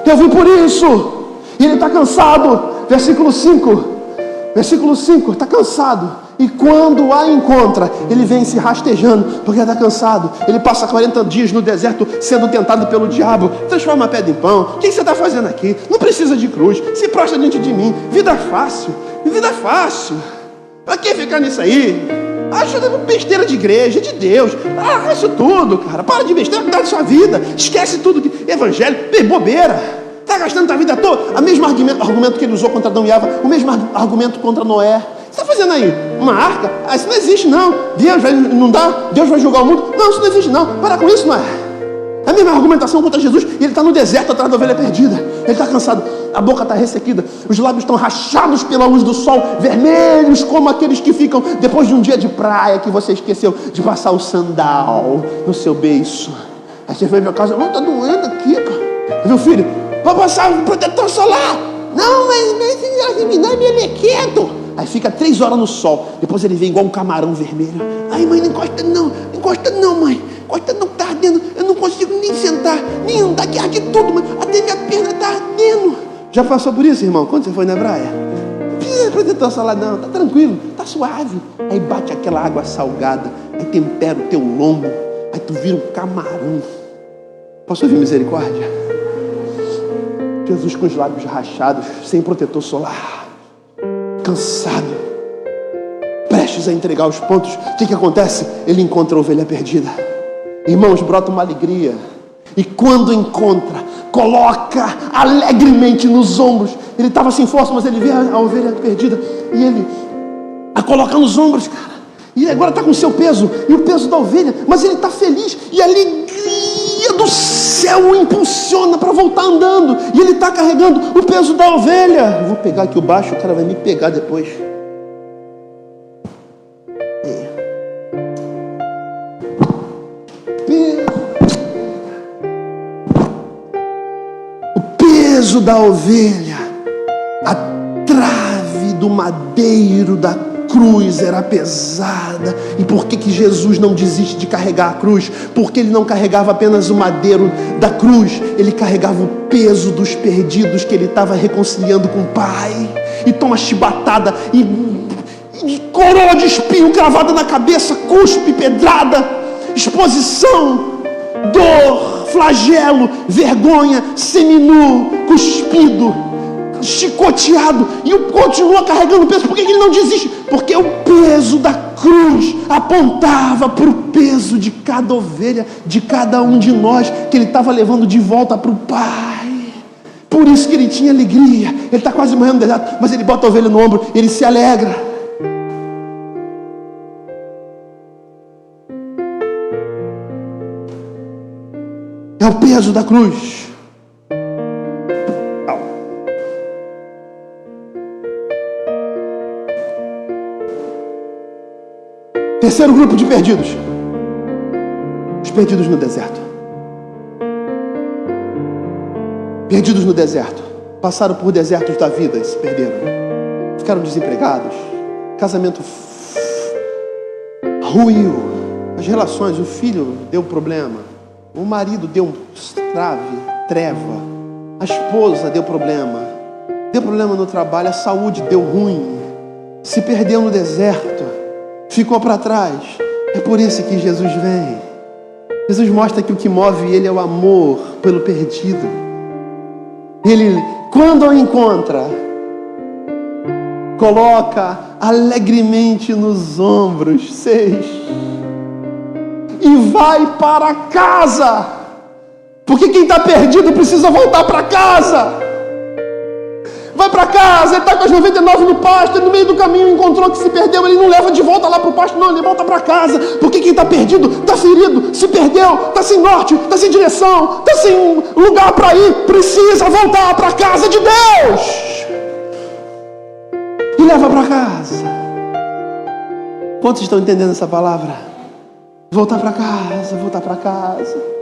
Eu vim por isso. E ele está cansado. Versículo 5. Está cansado. E quando a encontra, ele vem se rastejando, porque está cansado. Ele passa 40 dias no deserto sendo tentado pelo diabo. Transforma a pedra em pão. O que você está fazendo aqui? Não precisa de cruz. Se prostra diante de mim. Vida fácil. Para que ficar nisso aí? Ajuda besteira de igreja, de Deus. Isso tudo, cara. Para de besteira, cuidar da sua vida. Esquece tudo que evangelho, bobeira. Está gastando a vida toda. O mesmo argumento que ele usou contra Adão e Eva, o mesmo argumento contra Noé. Você está fazendo aí uma arca? Isso não existe, não. Deus vai julgar o mundo. Não, isso não existe, não. Para com isso, Noé. É a mesma argumentação contra Jesus. E ele está no deserto atrás da ovelha perdida. Ele está cansado. A boca está ressequida. Os lábios estão rachados pela luz do sol. Vermelhos como aqueles que ficam depois de um dia de praia que você esqueceu de passar o sandal no seu beiço. Aí você veio para casa. Está doendo aqui, cara. Meu filho, vai passar um protetor solar. Não, mas não é melequento. Aí fica 3 horas no sol. Depois ele vem igual um camarão vermelho. Ai, mãe, não encosta não, mãe. Encosta não, tá ardendo. Eu não consigo nem sentar, nem andar, que arde tudo, mãe. Até minha perna tá ardendo. Já passou por isso, irmão? Quando você foi na praia? Não precisa protetor solar não, tá tranquilo, tá suave. Aí bate aquela água salgada, aí tempera o teu lombo, aí tu vira um camarão. Posso ouvir misericórdia? Jesus com os lábios rachados, sem protetor solar, cansado, prestes a entregar os pontos. O que acontece? Ele encontra a ovelha perdida. Irmãos, brota uma alegria. E quando encontra, coloca alegremente nos ombros. Ele estava sem força, mas ele vê a ovelha perdida e ele a coloca nos ombros, cara. E agora está com o seu peso e o peso da ovelha, mas ele está feliz e a alegria do céu o impulsiona para voltar andando. E ele está carregando o peso da ovelha. Eu vou pegar aqui o baixo, o cara vai me pegar depois. Peso da ovelha, a trave do madeiro da cruz era pesada. E por que Jesus não desiste de carregar a cruz? Porque ele não carregava apenas o madeiro da cruz, ele carregava o peso dos perdidos que ele estava reconciliando com o Pai. E toma chibatada e coroa de espinho cravada na cabeça, cuspe, pedrada, exposição, dor, flagelo, vergonha, seminu, cuspido, chicoteado, e continua carregando o peso. Por que ele não desiste? Porque o peso da cruz apontava para o peso de cada ovelha, de cada um de nós, que ele estava levando de volta para o Pai. Por isso que ele tinha alegria. Ele está quase morrendo no deserto, mas ele bota a ovelha no ombro e ele se alegra. É o peso da cruz. Terceiro grupo de perdidos. Os perdidos no deserto. Perdidos no deserto. Passaram por desertos da vida e se perderam. Ficaram desempregados. Casamento ruiu. As relações, o filho deu problema. O marido deu treva. A esposa deu problema. Deu problema no trabalho. A saúde deu ruim. Se perdeu no deserto. Ficou para trás. É por isso que Jesus vem. Jesus mostra que o que move ele é o amor pelo perdido. Ele, quando o encontra, coloca alegremente nos ombros, 6, e vai para casa. Porque quem está perdido precisa voltar para casa. Vai para casa, ele está com as 99 no pasto, ele no meio do caminho encontrou que se perdeu, ele não leva de volta lá para o pasto, não, ele volta para casa. Porque quem está perdido, está ferido, se perdeu, está sem norte, está sem direção, está sem lugar para ir, precisa voltar para a casa de Deus. E leva para casa. Quantos estão entendendo essa palavra? Voltar para casa, voltar para casa.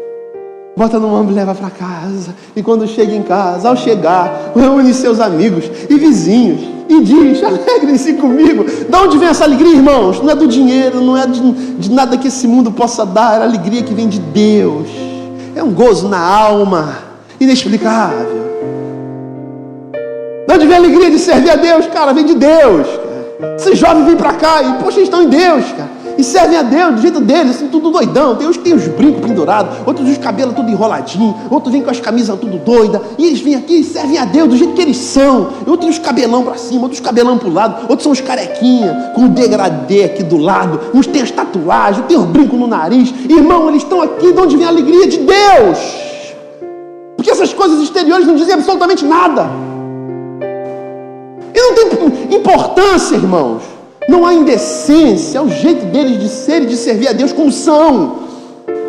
Bota no ombro e leva para casa. E quando chega em casa, ao chegar, reúne seus amigos e vizinhos e diz: alegrem-se comigo. De onde vem essa alegria, irmãos? Não é do dinheiro, não é de nada que esse mundo possa dar. É a alegria que vem de Deus. É um gozo na alma inexplicável. De onde vem a alegria de servir a Deus? Cara, vem de Deus, cara. Esses jovens vêm para cá e, poxa, estão em Deus, cara. E servem a Deus do jeito deles, assim, tudo doidão. Tem uns que tem os brincos pendurados, outros os cabelos tudo enroladinho, outros vêm com as camisas tudo doidas. E eles vêm aqui e servem a Deus do jeito que eles são. Outros têm os cabelão para cima, outros cabelão para o lado, outros são os carequinha, com o degradê aqui do lado. Uns têm as tatuagens, tem os brincos no nariz. Irmão, eles estão aqui de onde vem a alegria de Deus. Porque essas coisas exteriores não dizem absolutamente nada. E não tem importância, irmãos. Não há indecência, é o jeito deles de ser e de servir a Deus como são.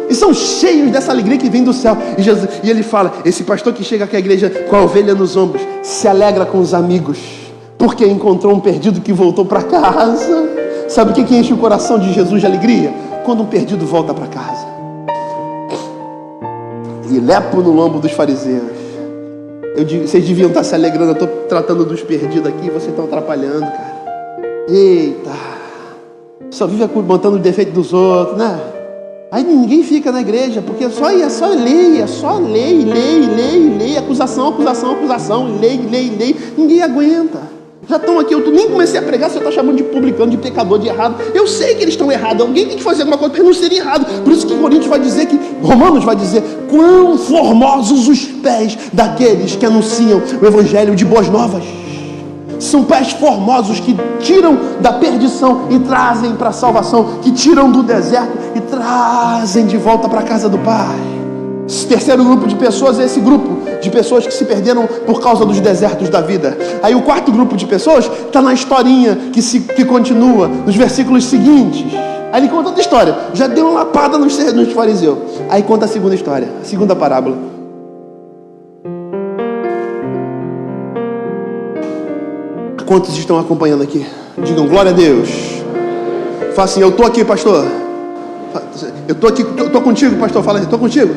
E são cheios dessa alegria que vem do céu. E ele fala, esse pastor que chega aqui à igreja com a ovelha nos ombros, se alegra com os amigos, porque encontrou um perdido que voltou para casa. Sabe o que enche o coração de Jesus de alegria? Quando um perdido volta para casa. E lepo no lombo dos fariseus. Eu digo, vocês deviam estar se alegrando, eu estou tratando dos perdidos aqui, vocês estão atrapalhando, cara. Eita, só vive botando o defeito dos outros, né? Aí ninguém fica na igreja, porque é só lei, acusação, lei, ninguém aguenta. Já estão aqui, eu nem comecei a pregar, você está chamando de publicano, de pecador, de errado. Eu sei que eles estão errados, alguém tem que fazer alguma coisa para eles não serem errados. Por isso que Romanos vai dizer, quão formosos os pés daqueles que anunciam o evangelho de boas novas. São pés formosos que tiram da perdição e trazem para a salvação, que tiram do deserto e trazem de volta para a casa do Pai. Esse terceiro grupo de pessoas é esse grupo de pessoas que se perderam por causa dos desertos da vida. Aí o quarto grupo de pessoas está na historinha que continua, nos versículos seguintes. Aí ele conta outra história, já deu uma lapada nos fariseus. Aí conta a segunda história, a segunda parábola. Quantos estão acompanhando aqui? Digam glória a Deus. Fala assim, eu estou aqui, pastor. Eu estou aqui, estou contigo, pastor. Fala assim, estou contigo.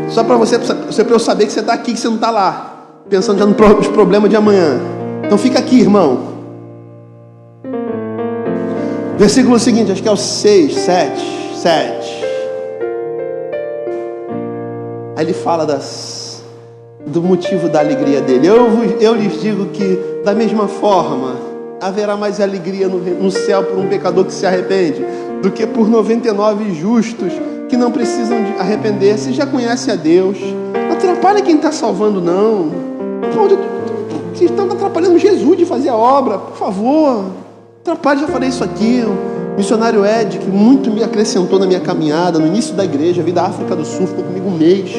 Só para você, para eu saber que você está aqui, que você não está lá, pensando já nos problemas de amanhã. Então fica aqui, irmão. Versículo seguinte, acho que é o 6, 7. Aí ele fala do motivo da alegria dele. Eu lhes digo que, da mesma forma, haverá mais alegria no céu por um pecador que se arrepende, do que por 99 justos que não precisam de arrepender. Você já conhece a Deus. Não atrapalha quem está salvando, não. Vocês estão atrapalhando Jesus de fazer a obra, por favor. Atrapalha, já falei isso aqui. O missionário Ed, que muito me acrescentou na minha caminhada, no início da igreja, veio da África do Sul, ficou comigo um mês.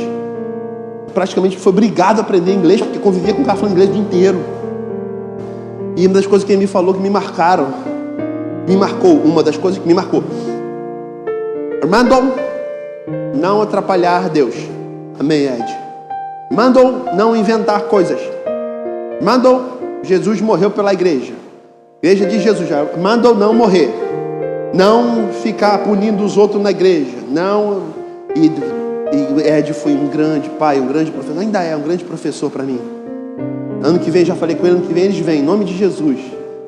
Praticamente foi obrigado a aprender inglês, porque convivia com um cara falando inglês o dia inteiro. E uma das coisas que ele me falou que me marcou, uma das coisas que me marcou. Armando, não atrapalhar Deus. Amém, Ed. Mandou não inventar coisas. Mandou, Jesus morreu pela igreja. Igreja de Jesus, mandou não morrer. não ficar punindo os outros na igreja, não. E Ed foi um grande pai, um grande professor, ainda é um grande professor para mim. Ano que vem, já falei com ele, ano que vem eles vêm, em nome de Jesus.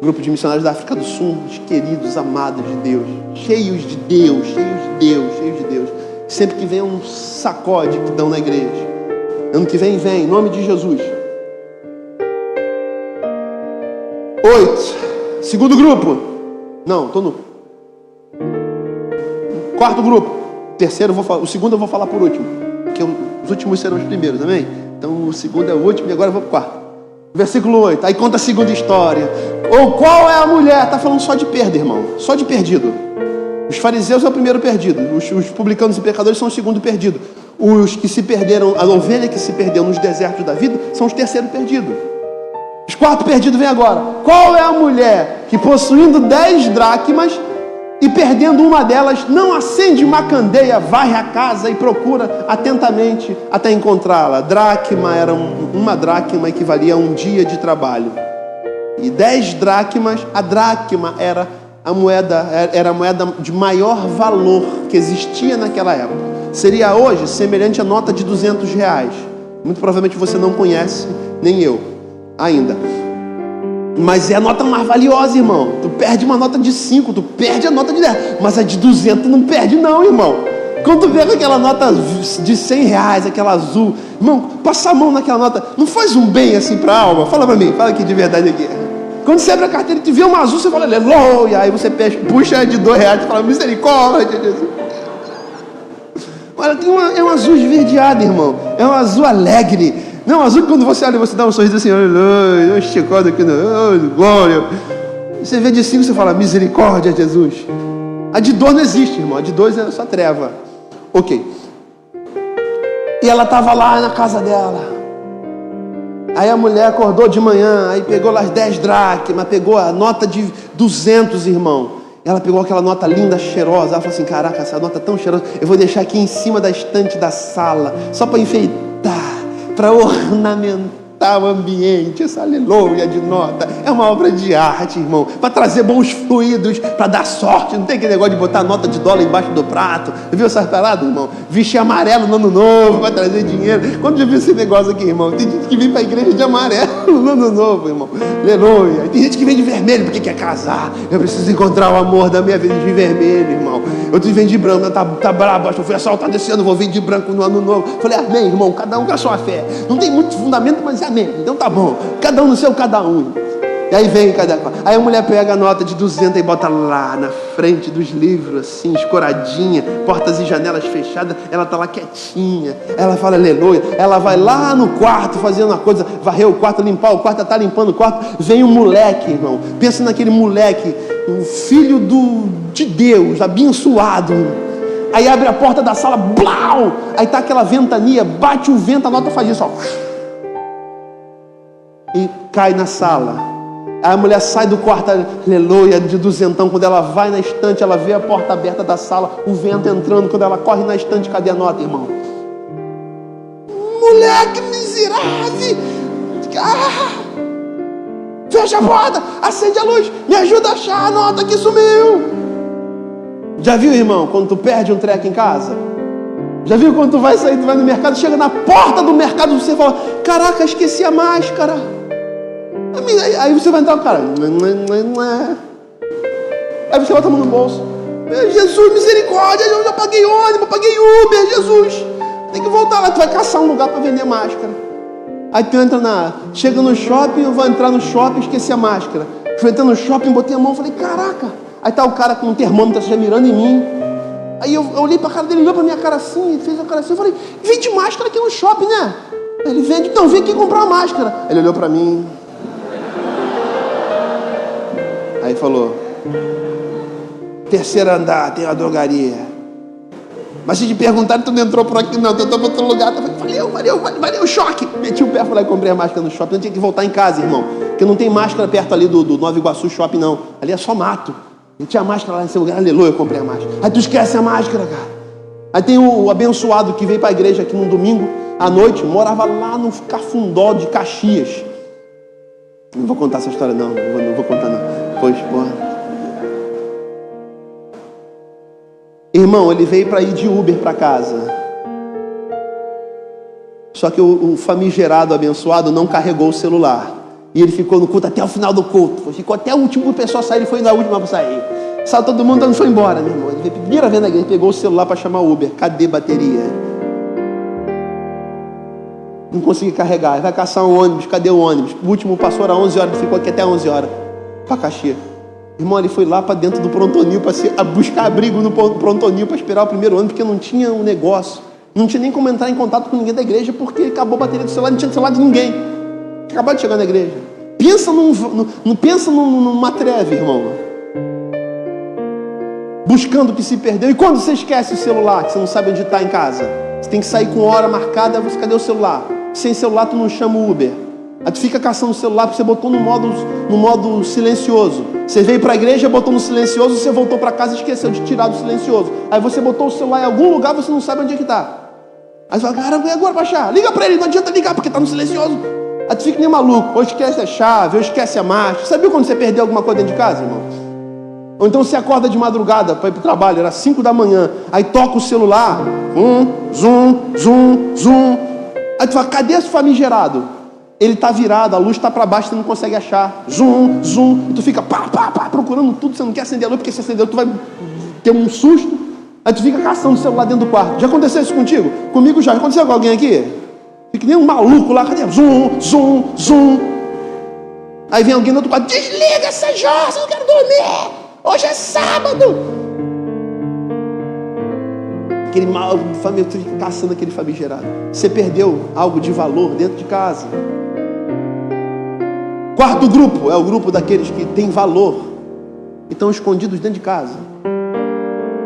Grupo de missionários da África do Sul, os queridos, amados de Deus, cheios de Deus, cheios de Deus, cheios de Deus. Sempre que vem é um sacode que dão na igreja. Ano que vem, em nome de Jesus. 8. Segundo grupo. Não, estou no quarto grupo. Terceiro, o segundo eu vou falar por último, porque os últimos serão os primeiros, amém? Então o segundo é o último e agora eu vou para o quarto. Versículo 8, aí conta a segunda história. Ou qual é a mulher? Está falando só de perda, irmão, só de perdido. Os fariseus é o primeiro perdido, os publicanos e pecadores são o segundo perdido. Os que se perderam, a ovelha que se perdeu nos desertos da vida, são os terceiros perdidos. Os quartos perdidos vem agora. Qual é a mulher que, possuindo 10 dracmas e perdendo uma delas, não acende uma candeia, varre a casa e procura atentamente até encontrá-la? Dracma era uma dracma equivalia a um dia de trabalho. E 10 dracmas, a dracma era a moeda de maior valor que existia naquela época. Seria hoje semelhante à nota de R$200. Muito provavelmente você não conhece, nem eu ainda. Mas é a nota mais valiosa, irmão. Tu perde uma nota de 5, tu perde a nota de 10. Mas a de 200 não perde não, irmão. Quando tu vê com aquela nota de R$100, aquela azul, irmão, passa a mão naquela nota. Não faz um bem assim pra alma? Fala pra mim, fala aqui de verdade aqui. Quando você abre a carteira e tu vê uma azul, você fala, aleluia. Aí você puxa de R$2 e fala, misericórdia, Jesus. Olha, é um azul esverdeado, irmão. É um azul alegre. Não, azul que quando você olha, você dá um sorriso assim, aleluia, esticado aqui, glória. Você vê de 5, você fala, misericórdia, Jesus. A de 2 não existe, irmão. A de 2 é só treva. Ok. E ela estava lá na casa dela. Aí a mulher acordou de manhã, aí pegou lá as 10 dracmas, pegou a nota de 200, irmão. Ela pegou aquela nota linda, cheirosa. Ela falou assim, caraca, essa nota tão cheirosa, eu vou deixar aqui em cima da estante da sala, só para enfeitar, para ornamentar o ambiente. Essa aleluia de nota é uma obra de arte, irmão, para trazer bons fluidos, para dar sorte. Não tem aquele negócio de botar nota de dólar embaixo do prato. Viu essas paradas, irmão? Vestir amarelo no ano novo para trazer dinheiro. Quando já viu esse negócio aqui, irmão? Tem gente que vem para a igreja de amarelo no ano novo, irmão, aleluia. Tem gente que vem de vermelho porque quer casar. Eu preciso encontrar o amor da minha vida de vermelho, irmão. Outros vêm de branco, tá brabo, eu fui assaltado esse ano, vou vir de branco no ano novo. Falei, amém, irmão, cada um com a sua fé. Não tem muito fundamento, mas amém. Então tá bom, cada um no seu, cada um. E aí vem aí a mulher pega a nota de 200 e bota lá na frente dos livros, assim, escoradinha, portas e janelas fechadas. Ela tá lá quietinha, ela fala aleluia. Ela vai lá no quarto fazendo uma coisa, varrer o quarto, limpar o quarto, ela tá limpando o quarto. Vem um moleque, irmão, pensa naquele moleque, um filho de Deus, abençoado. Aí abre a porta da sala, blau! Aí tá aquela ventania, bate o vento, a nota faz isso, ó, e cai na sala. Aí a mulher sai do quarto, aleluia, de 200. Quando ela vai na estante, ela vê a porta aberta da sala, o vento entrando. Quando ela corre na estante, cadê a nota, irmão? Moleque miserável! Fecha a porta, acende a luz, me ajuda a achar a nota que sumiu. Já viu, irmão, quando tu perde um treco em casa? Já viu quando tu vai sair, tu vai no mercado, chega na porta do mercado, você fala, caraca, esqueci a máscara. Aí você vai entrar, cara, aí você bota a mão no bolso, Jesus, misericórdia, eu já paguei ônibus, paguei Uber, Jesus, tem que voltar lá, tu vai caçar um lugar para vender máscara. Aí tu chega no shopping, eu vou entrar no shopping, esqueci a máscara. Fui entrar no shopping, botei a mão, falei, caraca. Aí tá o cara com um termômetro já mirando em mim. Aí eu olhei pra cara dele, ele olhou pra minha cara assim, fez a cara assim, eu falei, vende máscara aqui no shopping, né? Ele vende, então vem aqui comprar uma máscara. Ele olhou pra mim. Aí falou, terceiro andar, tem uma drogaria. Mas se te perguntarem, tu não entrou por aqui não, tu entrou por outro lugar. Eu falei, valeu, choque. Meti o pé, falei, comprei a máscara no shopping. Não tinha que voltar em casa, irmão, porque não tem máscara perto ali do Nova Iguaçu Shopping, não. Ali é só mato. Não tinha máscara lá nesse lugar, aleluia, eu comprei a máscara. Aí tu esquece a máscara, cara. Aí tem o abençoado que veio pra igreja aqui num domingo à noite, morava lá no Cafundó de Caxias. Não vou contar essa história não vou contar não. Pois, porra. Irmão, ele veio para ir de Uber para casa. Só que o famigerado abençoado não carregou o celular. E ele ficou no culto até o final do culto. Ficou até o último pessoal sair, ele foi na última para sair. Saiu todo mundo, não foi embora, meu irmão. Ele veio primeira vez na igreja, pegou o celular para chamar o Uber. Cadê bateria? Não consegui carregar. Vai caçar um ônibus, cadê o ônibus? O último passou às 11 horas, ele ficou aqui até 11 horas. Para Caxias. Irmão, ele foi lá para dentro do prontonil para buscar abrigo no prontonil para esperar o primeiro ônibus, porque não tinha um negócio. Não tinha nem como entrar em contato com ninguém da igreja, porque acabou a bateria do celular, não tinha celular de ninguém. Acabou de chegar na igreja. Pensa numa treve, irmão. Buscando o que se perdeu. E quando você esquece o celular, que você não sabe onde está em casa, você tem que sair com hora marcada, você, cadê o celular? Sem celular tu não chama o Uber. Aí tu fica caçando o celular porque você botou no modo silencioso. Você veio para a igreja, botou no silencioso, você voltou para casa e esqueceu de tirar do silencioso. Aí você botou o celular em algum lugar, você não sabe onde é que está. Aí você fala, cara, e agora, baixar? Liga para ele, não adianta ligar porque está no silencioso. Aí tu fica nem maluco, ou esquece a chave, ou esquece a marcha. Sabia quando você perdeu alguma coisa dentro de casa, irmão? Ou então você acorda de madrugada para ir para o trabalho, era 5 da manhã, aí toca o celular, zoom. Aí tu fala, cadê esse famigerado? Ele está virado, a luz está para baixo, você não consegue achar. Zoom, e tu fica procurando tudo, você não quer acender a luz, porque se acender tu vai ter um susto. Aí tu fica caçando o celular dentro do quarto. Já aconteceu isso contigo? Comigo já. Aconteceu com alguém aqui? Fica nem um maluco lá, cadê? Zoom. Aí vem alguém do outro quarto, desliga essa jossa, eu não quero dormir. Hoje é sábado. Aquele mal, família, tu fica caçando aquele famigerado. Você perdeu algo de valor dentro de casa. Quarto grupo é o grupo daqueles que têm valor e estão escondidos dentro de casa.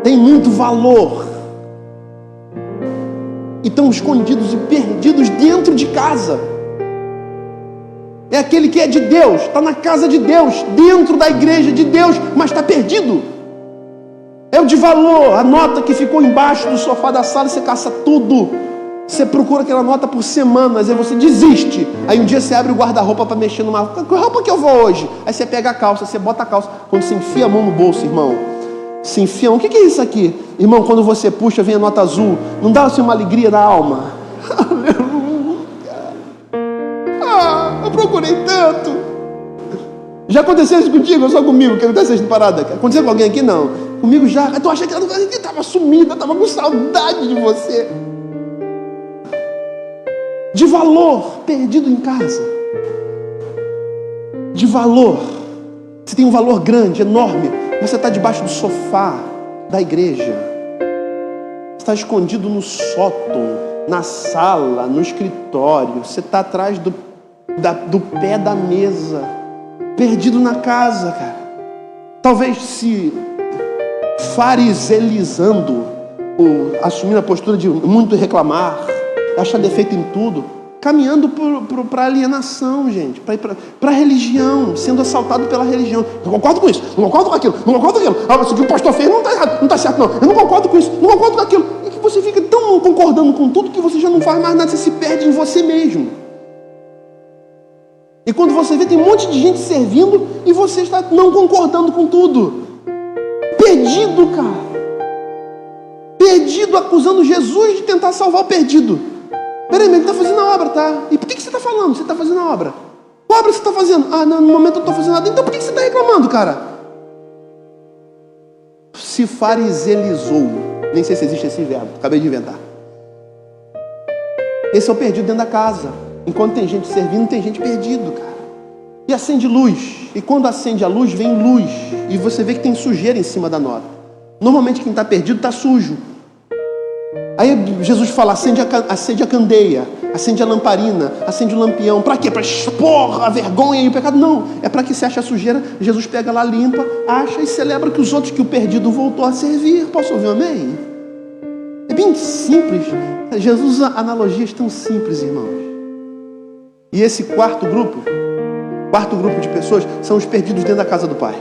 Tem muito valor e estão escondidos e perdidos dentro de casa. É aquele que é de Deus, está na casa de Deus, dentro da igreja de Deus, mas está perdido. É o de valor, a nota que ficou embaixo do sofá da sala, você caça tudo. Você procura aquela nota por semanas, aí você desiste. Aí um dia você abre o guarda-roupa para mexer numa roupa. Que roupa que eu vou hoje? Aí você pega a calça, você bota a calça. Quando você enfia a mão no bolso, irmão, se enfia, o que é isso aqui? Irmão, quando você puxa, vem a nota azul. Não dá assim uma alegria na alma? Aleluia! Eu procurei tanto. Já aconteceu isso contigo ou só comigo? Que aconteceu isso parada? Aconteceu com alguém aqui? Não. Comigo já. Tu acha que ela estava sumida, estava com saudade de você. De valor, perdido em casa. De valor. Você tem um valor grande, enorme. Você está debaixo do sofá da igreja. Você está escondido no sótão, na sala, no escritório. Você está atrás do pé da mesa. Perdido na casa, cara. Talvez se fariselizando, ou assumindo a postura de muito reclamar, achar defeito em tudo, caminhando para a alienação, gente, para a religião, sendo assaltado pela religião. Não concordo com isso, não concordo com aquilo, não concordo com aquilo. Isso que o pastor fez não está errado, não está certo, não. Eu não concordo com isso, não concordo com aquilo. E que você fica tão concordando com tudo que você já não faz mais nada, você se perde em você mesmo. E quando você vê, tem um monte de gente servindo e você está não concordando com tudo. Perdido, cara. Perdido, acusando Jesus de tentar salvar o perdido. Peraí, mas ele está fazendo a obra, tá? E por que você está falando? Você está fazendo a obra. Qual obra você está fazendo? Ah, não, no momento eu não estou fazendo nada. Então por que você está reclamando, cara? Se fariselizou. Nem sei se existe esse verbo. Acabei de inventar. Esse é o perdido dentro da casa. Enquanto tem gente servindo, tem gente perdido, cara. E acende luz. E quando acende a luz, vem luz. E você vê que tem sujeira em cima da nota. Normalmente quem está perdido está sujo. Aí Jesus fala, acende a candeia, acende a lamparina, acende o lampião. Para quê? Para expor a vergonha e o pecado? Não. É para que você ache a sujeira, Jesus pega lá, limpa, acha e celebra que os outros, que o perdido voltou a servir. Posso ouvir um amém? É bem simples. Jesus usa analogias tão simples, irmãos. E esse quarto grupo de pessoas são os perdidos dentro da casa do Pai.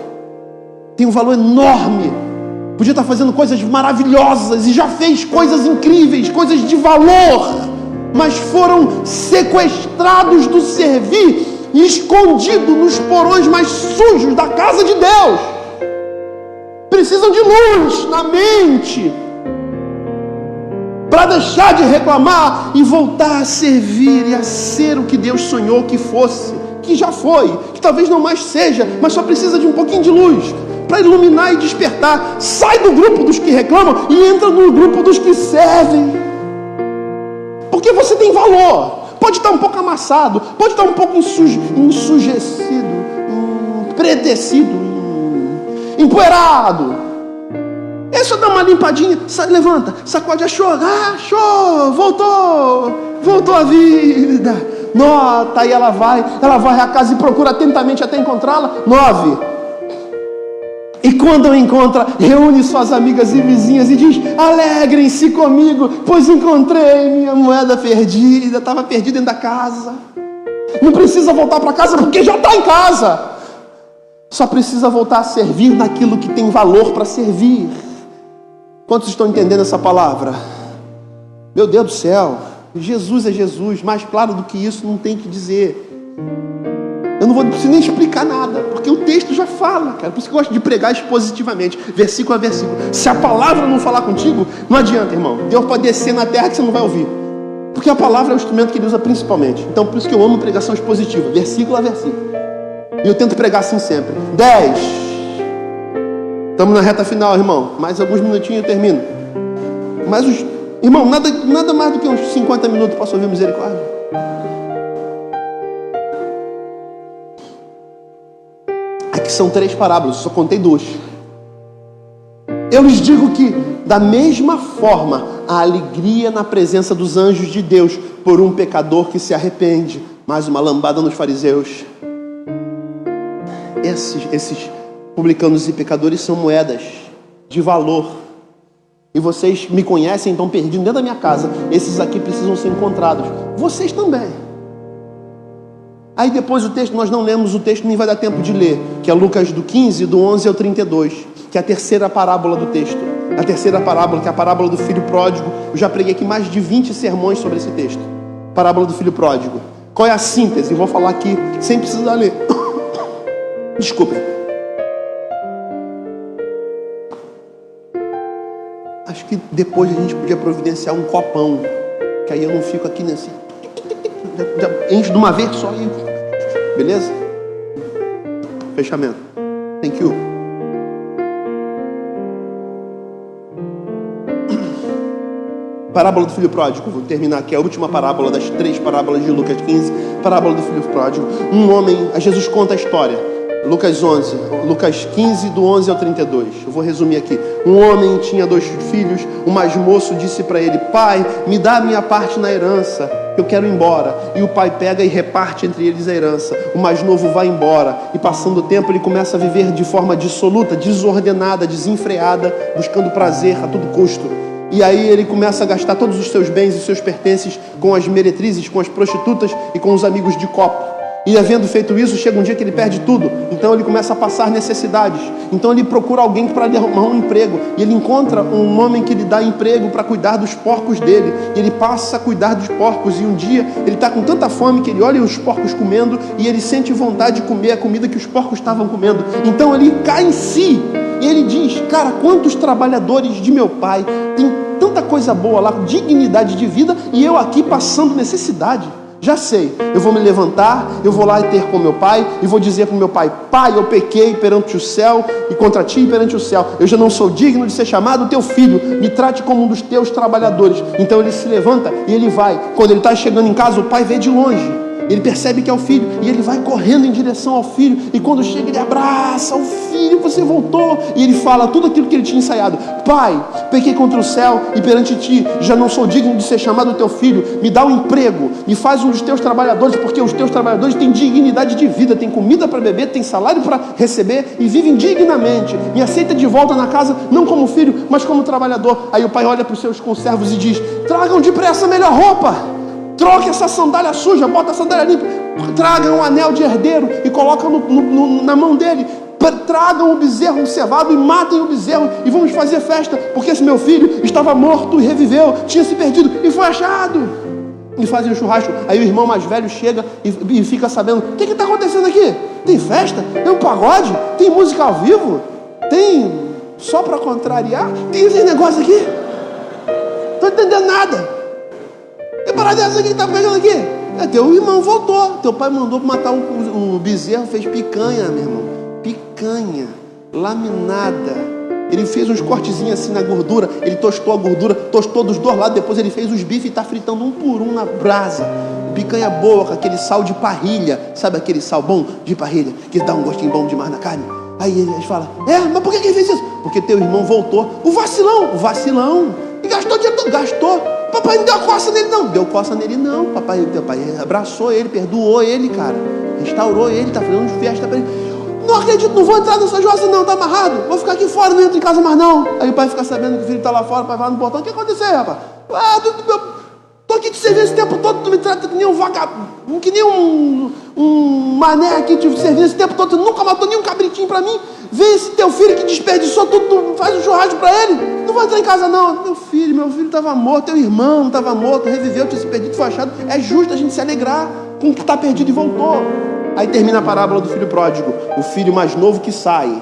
Tem um valor enorme. Podia estar fazendo coisas maravilhosas e já fez coisas incríveis, coisas de valor, mas foram sequestrados do servir e escondidos nos porões mais sujos da casa de Deus. Precisam de luz na mente, para deixar de reclamar e voltar a servir e a ser o que Deus sonhou que fosse, que já foi, que talvez não mais seja, mas só precisa de um pouquinho de luz para iluminar e despertar. Sai do grupo dos que reclamam e entra no grupo dos que servem, porque você tem valor. Pode estar um pouco amassado, pode estar um pouco ensujecido, empredecido, empoeirado. É só dar uma limpadinha, levanta, sacode, achou, voltou a vida. Nota, aí ela vai à casa e procura atentamente até encontrá-la. 9. E quando encontra, reúne suas amigas e vizinhas e diz: alegrem-se comigo, pois encontrei minha moeda perdida. Estava perdida dentro da casa. Não precisa voltar para casa porque já está em casa. Só precisa voltar a servir naquilo que tem valor para servir. Quantos estão entendendo essa palavra? Meu Deus do céu, Jesus é Jesus. Mais claro do que isso não tem que dizer. Eu não preciso nem explicar nada, porque o texto já fala, cara. Por isso que eu gosto de pregar expositivamente, versículo a versículo. Se a palavra não falar contigo, não adianta, irmão. Deus pode descer na terra que você não vai ouvir, porque a palavra é o instrumento que ele usa principalmente. Então por isso que eu amo pregação expositiva, versículo a versículo. E eu tento pregar assim sempre. 10. Estamos na reta final, irmão. Mais alguns minutinhos eu termino. Irmão, nada mais do que uns 50 minutos para ouvir misericórdia. Aqui são 3 parábolas, só contei 2. Eu lhes digo que, da mesma forma, a alegria na presença dos anjos de Deus por um pecador que se arrepende. Mais uma lambada nos fariseus. Esses publicanos e pecadores são moedas de valor. E vocês me conhecem, estão perdidos dentro da minha casa. Esses aqui precisam ser encontrados. Vocês também. Aí depois o texto, nós não lemos o texto, nem vai dar tempo de ler, que é Lucas do 15, do 11 ao 32, que é a terceira parábola do texto. A terceira parábola, que é a parábola do filho pródigo. Eu já preguei aqui mais de 20 sermões sobre esse texto. Parábola do filho pródigo. Qual é a síntese? Vou falar aqui sem precisar ler. Desculpem. Acho que depois a gente podia providenciar um copão, que aí eu não fico aqui nesse... Já enche de uma vez só e... Beleza? Fechamento. Thank you. Parábola do filho pródigo. Vou terminar aqui a última parábola das 3 parábolas de Lucas 15. Parábola do filho pródigo. Um homem... Jesus conta a história. Lucas 15, do 11 ao 32. Eu vou resumir aqui. Um homem tinha 2 filhos. O mais moço disse para ele: pai, me dá a minha parte na herança, eu quero ir embora. E o pai pega e reparte entre eles a herança. O mais novo vai embora. E passando o tempo ele começa a viver de forma dissoluta, desordenada, desenfreada, buscando prazer a todo custo. E aí ele começa a gastar todos os seus bens e seus pertences com as meretrizes, com as prostitutas e com os amigos de copo. E havendo feito isso, chega um dia que ele perde tudo. Então ele começa a passar necessidades. Então ele procura alguém para lhe arrumar um emprego. E ele encontra um homem que lhe dá emprego para cuidar dos porcos dele. E ele passa a cuidar dos porcos. E um dia ele está com tanta fome que ele olha os porcos comendo e ele sente vontade de comer a comida que os porcos estavam comendo. Então ele cai em si. E ele diz: cara, quantos trabalhadores de meu pai tem tanta coisa boa lá, dignidade de vida, e eu aqui passando necessidade. Já sei, eu vou me levantar, eu vou lá ter com meu pai e vou dizer para o meu pai: pai, eu pequei perante o céu e contra ti e perante o céu, eu já não sou digno de ser chamado teu filho, me trate como um dos teus trabalhadores. Então ele se levanta e ele vai. Quando ele está chegando em casa, o pai vê de longe, ele percebe que é o filho e ele vai correndo em direção ao filho, e quando chega ele abraça o filho: você voltou. E ele fala tudo aquilo que ele tinha ensaiado: pai, pequei contra o céu e perante ti, já não sou digno de ser chamado teu filho, me dá um emprego, me faz um dos teus trabalhadores, porque os teus trabalhadores têm dignidade de vida, têm comida para beber, têm salário para receber e vivem dignamente. Me aceita de volta na casa, não como filho, mas como trabalhador. Aí o pai olha para os seus conservos e diz: tragam depressa a melhor roupa, troque essa sandália suja, bota a sandália limpa, tragam um anel de herdeiro e colocam na mão dele, tragam o bezerro cevado e matem o bezerro e vamos fazer festa, porque esse meu filho estava morto e reviveu, tinha se perdido e foi achado. E fazem um churrasco. Aí o irmão mais velho chega e fica sabendo: o que está acontecendo aqui? Tem festa? Tem um pagode? Tem música ao vivo? Tem só para contrariar? Tem esse negócio aqui? Não estou entendendo nada. Que parada é essa aqui que está pegando aqui? É, teu irmão voltou. Teu pai mandou matar o bezerro, fez picanha, meu irmão. Picanha, laminada. Ele fez uns cortezinhos assim na gordura. Ele tostou a gordura, tostou dos dois lados. Depois ele fez os bifes e está fritando um por um na brasa. Picanha boa, com aquele sal de parrilha. Sabe aquele sal bom de parrilha? Que dá um gostinho bom demais na carne. Aí eles falam, mas por que ele fez isso? Porque teu irmão voltou. O vacilão. E gastou dinheiro, gastou. Papai não deu coça nele não. Deu coça nele não. Teu pai abraçou ele, perdoou ele, cara. Restaurou ele, tá fazendo festa pra ele. Não acredito, não vou entrar nessa jossa não, tá amarrado. Vou ficar aqui fora, não entro em casa mais não. Aí o pai fica sabendo que o filho tá lá fora, o pai vai no portão. O que aconteceu, rapaz? Tô aqui te servindo esse tempo todo, tu me trata que nem um vagabundo, que nem um mané aqui te servindo esse tempo todo, tu nunca matou nenhum cabritinho pra mim. Vê esse teu filho que desperdiçou tudo, tu faz um churrasco pra ele. Não vou entrar em casa não. Meu filho estava morto, teu irmão estava morto, reviveu, tinha se perdido, foi achado. É justo a gente se alegrar com o que está perdido e voltou. Aí termina a parábola do filho pródigo, o filho mais novo que sai.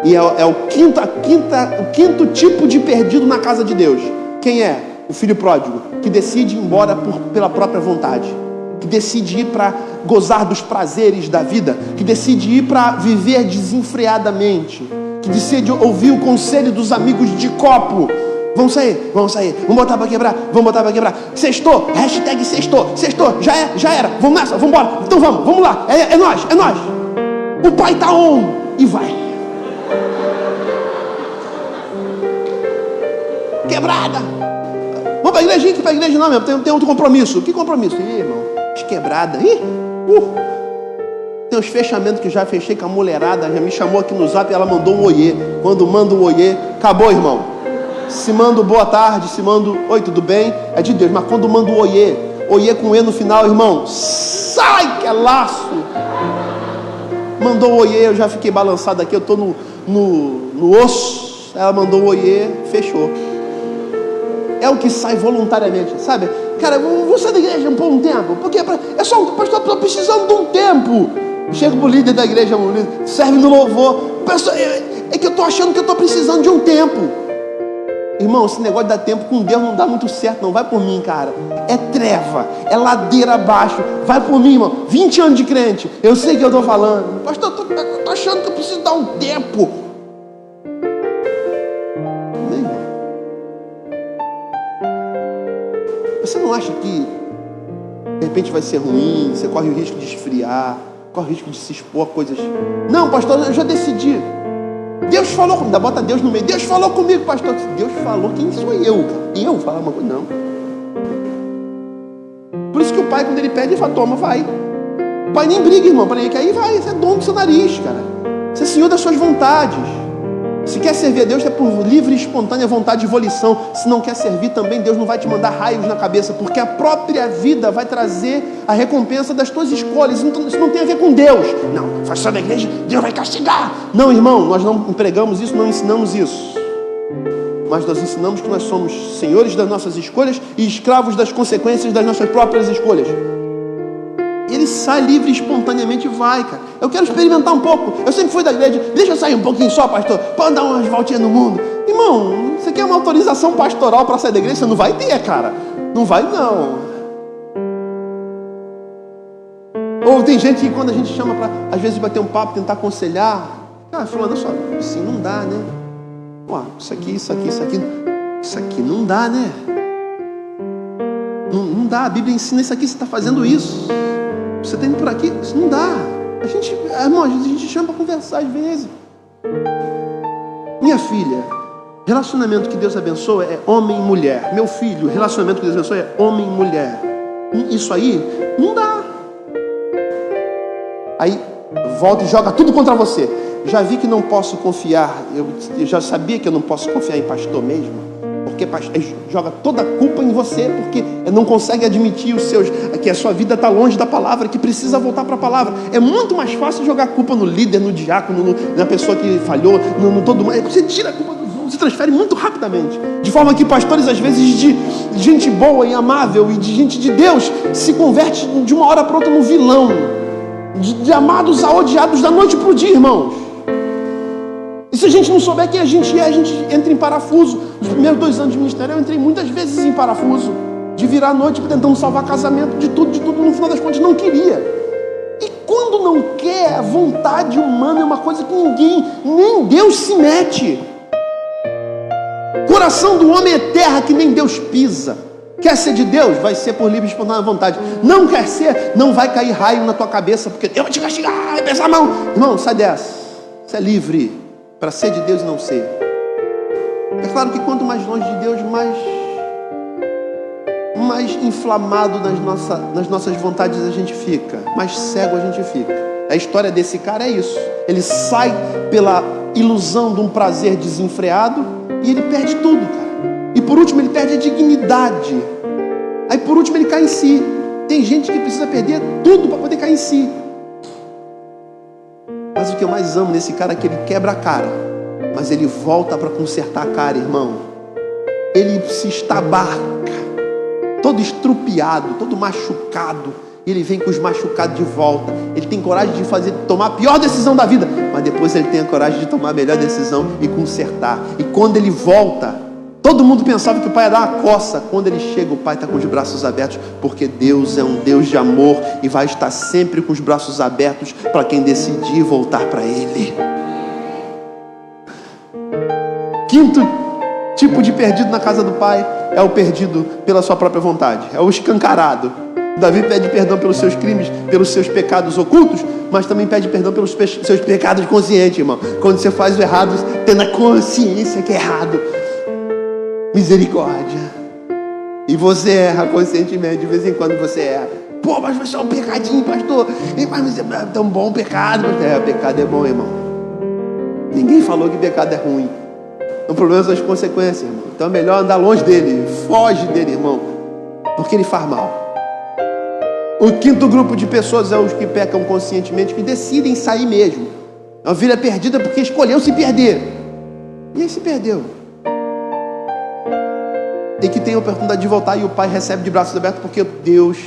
E é o quinto tipo de perdido na casa de Deus. Quem é? O filho pródigo, que decide ir embora pela própria vontade, que decide ir para gozar dos prazeres da vida, que decide ir para viver desenfreadamente, que decide ouvir o conselho dos amigos de copo. Vamos sair, vamos botar para quebrar, sextou, hashtag sextou, já era, vamos nessa, vamos embora, então vamos lá, é nós, o pai tá on, e vai, quebrada, vamos para a igreja, que para a igreja não mesmo, tem outro compromisso. Que compromisso? Irmão, quebrada, tem uns fechamentos que eu já fechei com a mulherada, já me chamou aqui no zap e ela mandou um oiê. Quando manda um oiê, acabou, irmão. Se manda boa tarde, se manda oi, tudo bem, é de Deus. Mas quando manda um oiê com E no final, irmão, sai que é laço. Mandou um oiê, eu já fiquei balançado aqui, eu tô no osso. Ela mandou um oiê, fechou. É o que sai voluntariamente, sabe? Cara, vou sair da igreja por um tempo, porque é só um pastor, estou precisando de um tempo. Chego pro líder da igreja, serve no louvor. É que eu estou achando que eu estou precisando de um tempo. Irmão, esse negócio de dar tempo com Deus não dá muito certo, não. Vai por mim, cara. É treva, é ladeira abaixo. Vai por mim, irmão. 20 anos de crente, eu sei que eu estou falando. Pastor, eu estou achando que eu preciso dar um tempo. Você não acha que de repente vai ser ruim? Você corre o risco de esfriar, corre o risco de se expor a coisas. Não, pastor, eu já decidi. Deus falou comigo, ainda bota Deus no meio. Deus falou comigo, pastor. Deus falou, quem sou eu? Eu falar uma coisa? Não. Por isso que o pai, quando ele pede, ele fala, toma, vai. O pai nem briga, irmão, para ele que aí vai. Você é dono do seu nariz, cara. Você é senhor das suas vontades. Se quer servir a Deus, é por livre e espontânea vontade e volição. Se não quer servir também, Deus não vai te mandar raios na cabeça, porque a própria vida vai trazer a recompensa das tuas escolhas. Isso não tem a ver com Deus. Não, faz só da igreja, Deus vai castigar. Não, irmão, nós não empregamos isso, não ensinamos isso. Mas nós ensinamos que nós somos senhores das nossas escolhas e escravos das consequências das nossas próprias escolhas. Ele sai livre, espontaneamente e vai, cara. Eu quero experimentar um pouco. Eu sempre fui da igreja. Deixa eu sair um pouquinho só, pastor, para dar umas voltinhas no mundo. Irmão, você quer uma autorização pastoral para sair da igreja? Você não vai ter, cara. Não vai, não. Ou tem gente que quando a gente chama para, às vezes, bater um papo, tentar aconselhar. Cara, falando só, assim não dá, né? Ó, isso aqui não dá, né? Não dá, a Bíblia ensina isso aqui, você está fazendo isso. Você está indo por aqui, isso não dá. Irmão, a gente chama para conversar às vezes. Minha filha, relacionamento que Deus abençoa é homem e mulher. Meu filho, relacionamento que Deus abençoa é homem e mulher. Isso aí, não dá. Aí, volta e joga tudo contra você. Já vi que não posso confiar, eu já sabia que eu não posso confiar em pastor mesmo. Porque joga toda a culpa em você, porque não consegue admitir que a sua vida está longe da palavra, que precisa voltar para a palavra. É muito mais fácil jogar a culpa no líder, no diácono, na pessoa que falhou, no todo mundo. Você tira a culpa dos outros, se transfere muito rapidamente. De forma que pastores, às vezes, de gente boa e amável e de gente de Deus, se converte de uma hora para outra num vilão. De amados a odiados da noite para o dia, irmãos. E se a gente não souber quem a gente entra em parafuso. Os primeiros 2 anos de ministério eu entrei muitas vezes em parafuso, de virar a noite tentando salvar casamento, de tudo, no final das contas não queria. E quando não quer, a vontade humana é uma coisa que nem Deus se mete. Coração do homem é terra que nem Deus pisa. Quer ser de Deus? Vai ser por livre e espontânea vontade. Não quer ser? Não vai cair raio na tua cabeça, porque Deus vai te castigar, vai pesar a mão. Irmão, sai dessa. Você é livre para ser de Deus e não ser. É claro que quanto mais longe de Deus, mais inflamado nas nossas vontades a gente fica, mais cego a gente fica. A história desse cara é isso. Ele sai pela ilusão de um prazer desenfreado e ele perde tudo, cara. E por último ele perde a dignidade. Aí por último ele cai em si. Tem gente que precisa perder tudo para poder cair em si. Mas o que eu mais amo nesse cara é que ele quebra a cara, mas ele volta para consertar a cara, irmão. Ele se estabarca, todo estrupiado, todo machucado. E ele vem com os machucados de volta. Ele tem coragem de tomar a pior decisão da vida, mas depois ele tem a coragem de tomar a melhor decisão e consertar. E quando ele volta, todo mundo pensava que o pai ia dar uma coça. Quando ele chega, o pai está com os braços abertos, porque Deus é um Deus de amor e vai estar sempre com os braços abertos para quem decidir voltar para Ele. Quinto tipo de perdido na casa do pai é o perdido pela sua própria vontade, é o escancarado. Davi pede perdão pelos seus crimes, pelos seus pecados ocultos, mas também pede perdão pelos seus pecados conscientes, irmão. Quando você faz o errado, tendo a consciência que é errado. Misericórdia. E você erra conscientemente, de vez em quando você erra. Pô, mas foi só um pecadinho, pastor. Mas é tão bom o pecado. Pecado é bom, irmão. Ninguém falou que pecado é ruim. O problema são as consequências, irmão. Então é melhor andar longe dele. Foge dele, irmão, porque ele faz mal. O quinto grupo de pessoas é os que pecam conscientemente, que decidem sair mesmo. A vida é perdida porque escolheu se perder. E aí se perdeu. E que tem a oportunidade de voltar e o pai recebe de braços abertos porque Deus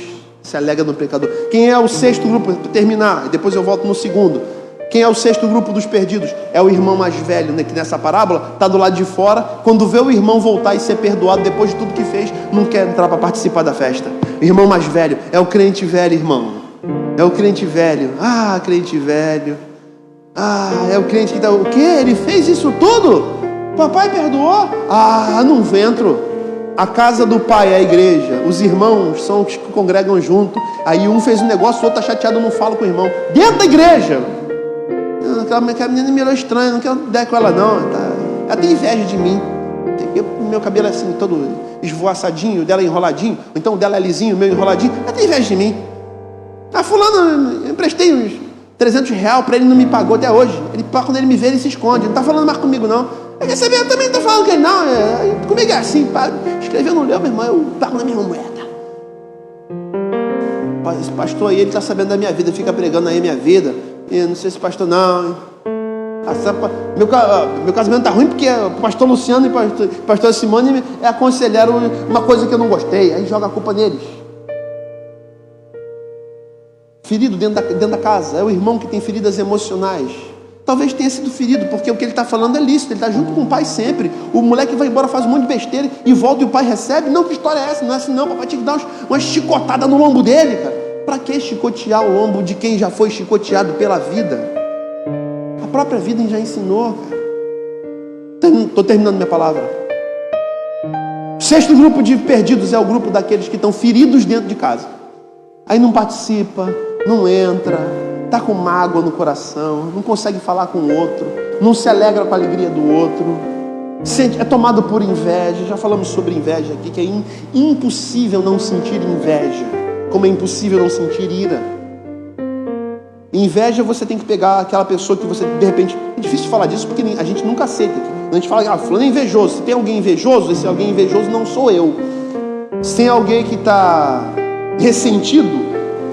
se alega no pecador. Quem é o sexto grupo? Para terminar, depois eu volto no segundo. Quem é o sexto grupo dos perdidos? É o irmão mais velho, né, que nessa parábola está do lado de fora. Quando vê o irmão voltar e ser perdoado depois de tudo que fez, não quer entrar para participar da festa. O irmão mais velho é o crente velho, irmão. É o crente velho. Ah, crente velho. Ah, é o crente que está... O quê? Ele fez isso tudo? Papai perdoou? Ah, não entro. A casa do pai é a igreja. Os irmãos são os que congregam junto. Aí um fez um negócio, o outro está chateado, não fala com o irmão. Dentro da igreja. Aquela menina me olhou estranha, não quero dar com ela não. Ela tem inveja de mim. Meu cabelo é assim, todo esvoaçadinho, dela enroladinho. Então o dela é lisinho, meu enroladinho. Ela tem inveja de mim. Fulano, eu emprestei uns R$300 para ele, não me pagou até hoje. Quando ele me vê, ele se esconde. Não está falando mais comigo não. Quer saber? Eu também não estou falando com ele não. Comigo é assim, escreveu no meu irmão, eu pago na minha moeda. Esse pastor aí, ele está sabendo da minha vida, fica pregando aí a minha vida. E não sei se pastor não. Meu casamento está ruim porque o pastor Luciano e o pastor Simone aconselharam uma coisa que eu não gostei. Aí joga a culpa neles. Ferido dentro da casa. É o irmão que tem feridas emocionais. Talvez tenha sido ferido, porque o que ele está falando é lícito. Ele está junto com o pai sempre. O moleque vai embora, faz um monte de besteira e volta e o pai recebe. Não, que história é essa? Não é assim não. Papai tinha que dar uma chicotada no lombo dele, cara. Para que chicotear o lombo de quem já foi chicoteado pela vida? A própria vida já ensinou, cara. Estou terminando minha palavra. O sexto grupo de perdidos é o grupo daqueles que estão feridos dentro de casa. Aí não participa, não entra, está com mágoa no coração, não consegue falar com o outro, não se alegra com a alegria do outro, é tomado por inveja. Já falamos sobre inveja aqui, que é impossível não sentir inveja, como é impossível não sentir ira. Inveja, você tem que pegar aquela pessoa que você, de repente, é difícil falar disso porque a gente nunca aceita. A gente fala, fulano é invejoso. Se tem alguém invejoso, esse alguém invejoso não sou eu. Se tem alguém que está ressentido,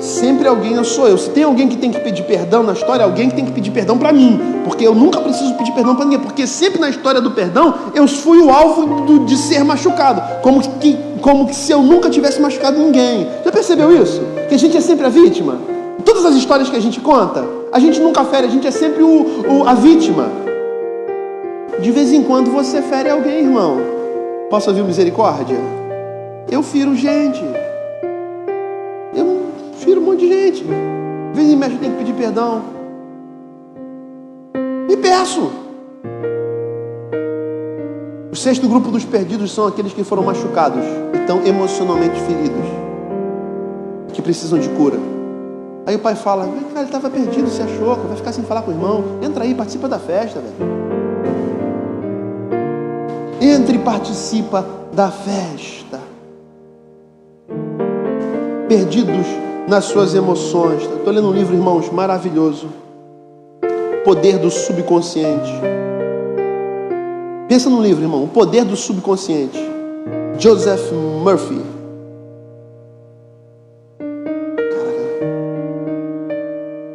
sempre alguém eu sou eu. Se tem alguém que tem que pedir perdão na história, alguém que tem que pedir perdão para mim, porque eu nunca preciso pedir perdão para ninguém, porque sempre na história do perdão eu fui o alvo de ser machucado, como que se eu nunca tivesse machucado ninguém. Já percebeu isso? Que a gente é sempre a vítima. Todas as histórias que a gente conta, a gente nunca fere, a gente é sempre a vítima. De vez em quando você fere alguém, irmão. Posso ouvir misericórdia? Eu firo gente. Eu firo um monte de gente. Às vezes me tenho que pedir perdão. E peço. O sexto grupo dos perdidos são aqueles que foram machucados e estão emocionalmente feridos, que precisam de cura. Aí o pai fala, cara, ele estava perdido, se achou, vai ficar sem falar com o irmão. Entra aí, participa da festa, velho. Entre e participa da festa. Perdidos nas suas emoções. Estou lendo um livro, irmãos, maravilhoso. Poder do Subconsciente. Pensa no livro, irmão. O Poder do Subconsciente. Joseph Murphy.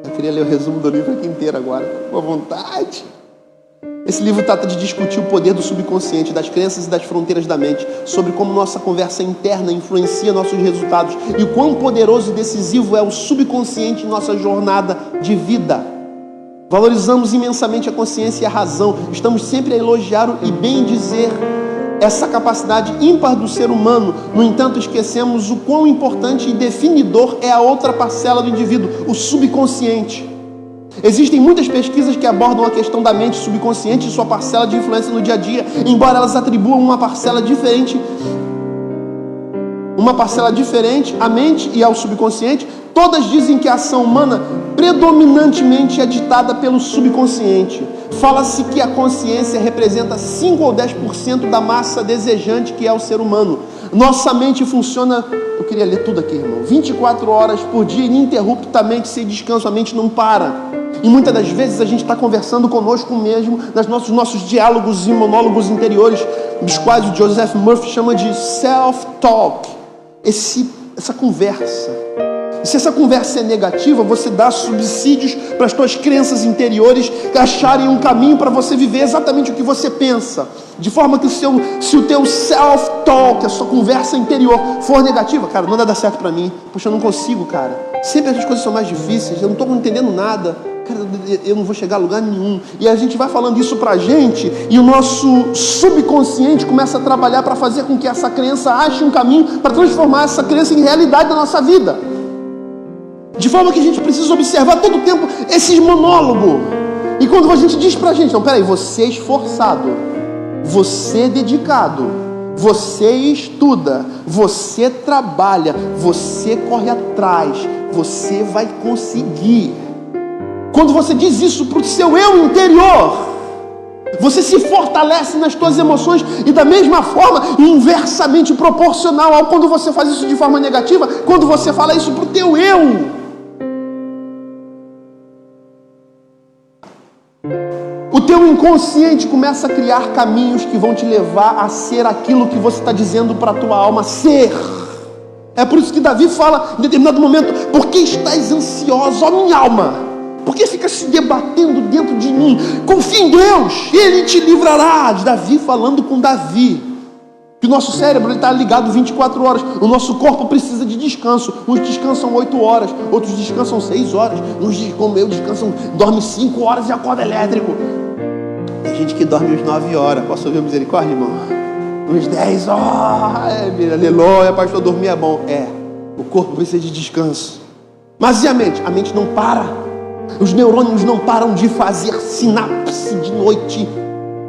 Eu queria ler o resumo do livro aqui inteiro agora, com vontade. Esse livro trata de discutir o poder do subconsciente, das crenças e das fronteiras da mente, sobre como nossa conversa interna influencia nossos resultados e o quão poderoso e decisivo é o subconsciente em nossa jornada de vida. Valorizamos imensamente a consciência e a razão. Estamos sempre a elogiar e bem dizer essa capacidade ímpar do ser humano. No entanto, esquecemos o quão importante e definidor é a outra parcela do indivíduo, o subconsciente. Existem muitas pesquisas que abordam a questão da mente subconsciente e sua parcela de influência no dia a dia, embora elas atribuam uma parcela diferente à mente e ao subconsciente. Todas dizem que a ação humana predominantemente é ditada pelo subconsciente. Fala-se que a consciência representa 5 ou 10% da massa desejante que é o ser humano. Nossa mente funciona, eu queria ler tudo aqui, irmão, 24 horas por dia, ininterruptamente, sem descanso, a mente não para. E muitas das vezes a gente está conversando conosco mesmo, nos nossos diálogos e monólogos interiores, dos quais o Joseph Murphy chama de self-talk. Essa conversa. E se essa conversa é negativa, você dá subsídios para as tuas crenças interiores acharem um caminho para você viver exatamente o que você pensa. De forma que se o teu self-talk, a sua conversa interior for negativa, cara, não vai dar certo para mim. Poxa, eu não consigo, cara. Sempre as coisas são mais difíceis, eu não estou entendendo nada. Cara, eu não vou chegar a lugar nenhum. E a gente vai falando isso pra gente, e o nosso subconsciente começa a trabalhar para fazer com que essa crença ache um caminho para transformar essa crença em realidade da nossa vida. De forma que a gente precisa observar todo o tempo esses monólogos. E quando a gente diz pra gente, não, peraí, você é esforçado, você é dedicado, você estuda, você trabalha, você corre atrás, você vai conseguir. Quando você diz isso para o seu eu interior, você se fortalece nas suas emoções e da mesma forma, inversamente proporcional ao quando você faz isso de forma negativa, quando você fala isso para o teu eu. O teu inconsciente começa a criar caminhos que vão te levar a ser aquilo que você está dizendo para a tua alma ser. É por isso que Davi fala em determinado momento, por que estás ansioso, ó minha alma? Por que fica se debatendo dentro de mim? Confia em Deus, Ele te livrará. De Davi falando com Davi. Que o nosso cérebro está ligado 24 horas. O nosso corpo precisa de descanso. Uns descansam 8 horas, outros descansam 6 horas. Uns, como eu, dorme 5 horas e acorda elétrico. Tem gente que dorme uns 9 horas. Posso ouvir a misericórdia, irmão? Uns 10 horas. Aleluia, pastor, dormir é bom. O corpo precisa de descanso. Mas e a mente? A mente não para. Os neurônios não param de fazer sinapse de noite.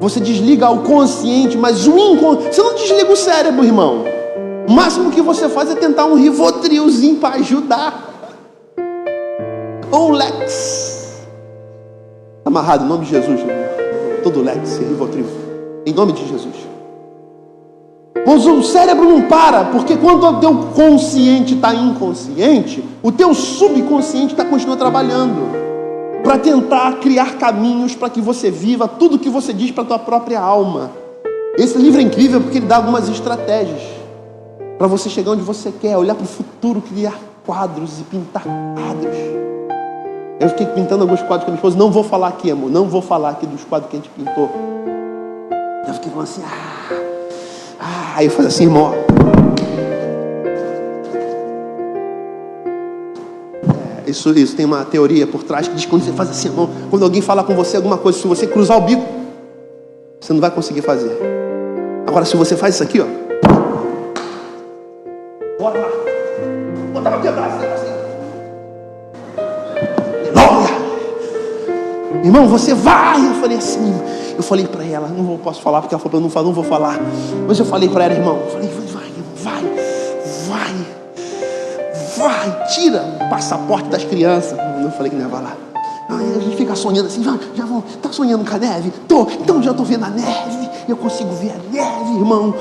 Você desliga o consciente, mas o inconsciente... Você não desliga o cérebro, irmão. O máximo que você faz é tentar um Rivotrilzinho para ajudar. Ou Lex. Amarrado em nome de Jesus, irmão. Todo Lex e Rivotril. Em nome de Jesus. Mas o cérebro não para, porque quando o teu consciente está inconsciente, o teu subconsciente continua trabalhando para tentar criar caminhos para que você viva tudo o que você diz para a tua própria alma. Esse livro é incrível porque ele dá algumas estratégias para você chegar onde você quer, olhar para o futuro, criar quadros e pintar quadros. Eu fiquei pintando alguns quadros com a minha esposa. Não vou falar aqui, amor, não vou falar aqui dos quadros que a gente pintou. Eu fiquei falando assim, aí eu falei assim, irmão, Isso tem uma teoria por trás que diz que quando você faz assim, irmão, quando alguém fala com você alguma coisa, se você cruzar o bico, você não vai conseguir fazer. Agora, se você faz isso aqui, ó. Bora lá. Botar pra quebrar esse negocinho. Glória. Irmão, você vai. Eu falei assim. Eu falei pra ela. Não posso falar porque ela falou pra eu não vou falar. Mas eu falei pra ela, irmão. Eu falei, vai. Tira o passaporte das crianças. Eu falei que não ia lá. Aí a gente fica sonhando assim, já vão, tá sonhando com a neve? Então já tô vendo a neve, eu consigo ver a neve, irmão.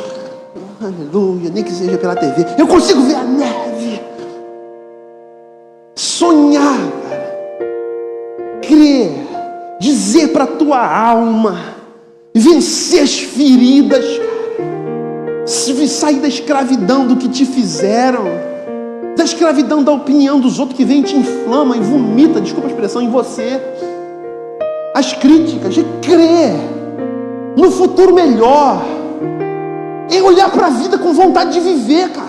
Aleluia, nem que seja pela TV, eu consigo ver a neve. Sonhar, cara. Crer, dizer pra tua alma, vencer as feridas, cara. Sair da escravidão do que te fizeram, da escravidão da opinião dos outros que vem e te inflama e vomita, desculpa a expressão, em você. As críticas, de crer no futuro melhor. É olhar para a vida com vontade de viver, cara.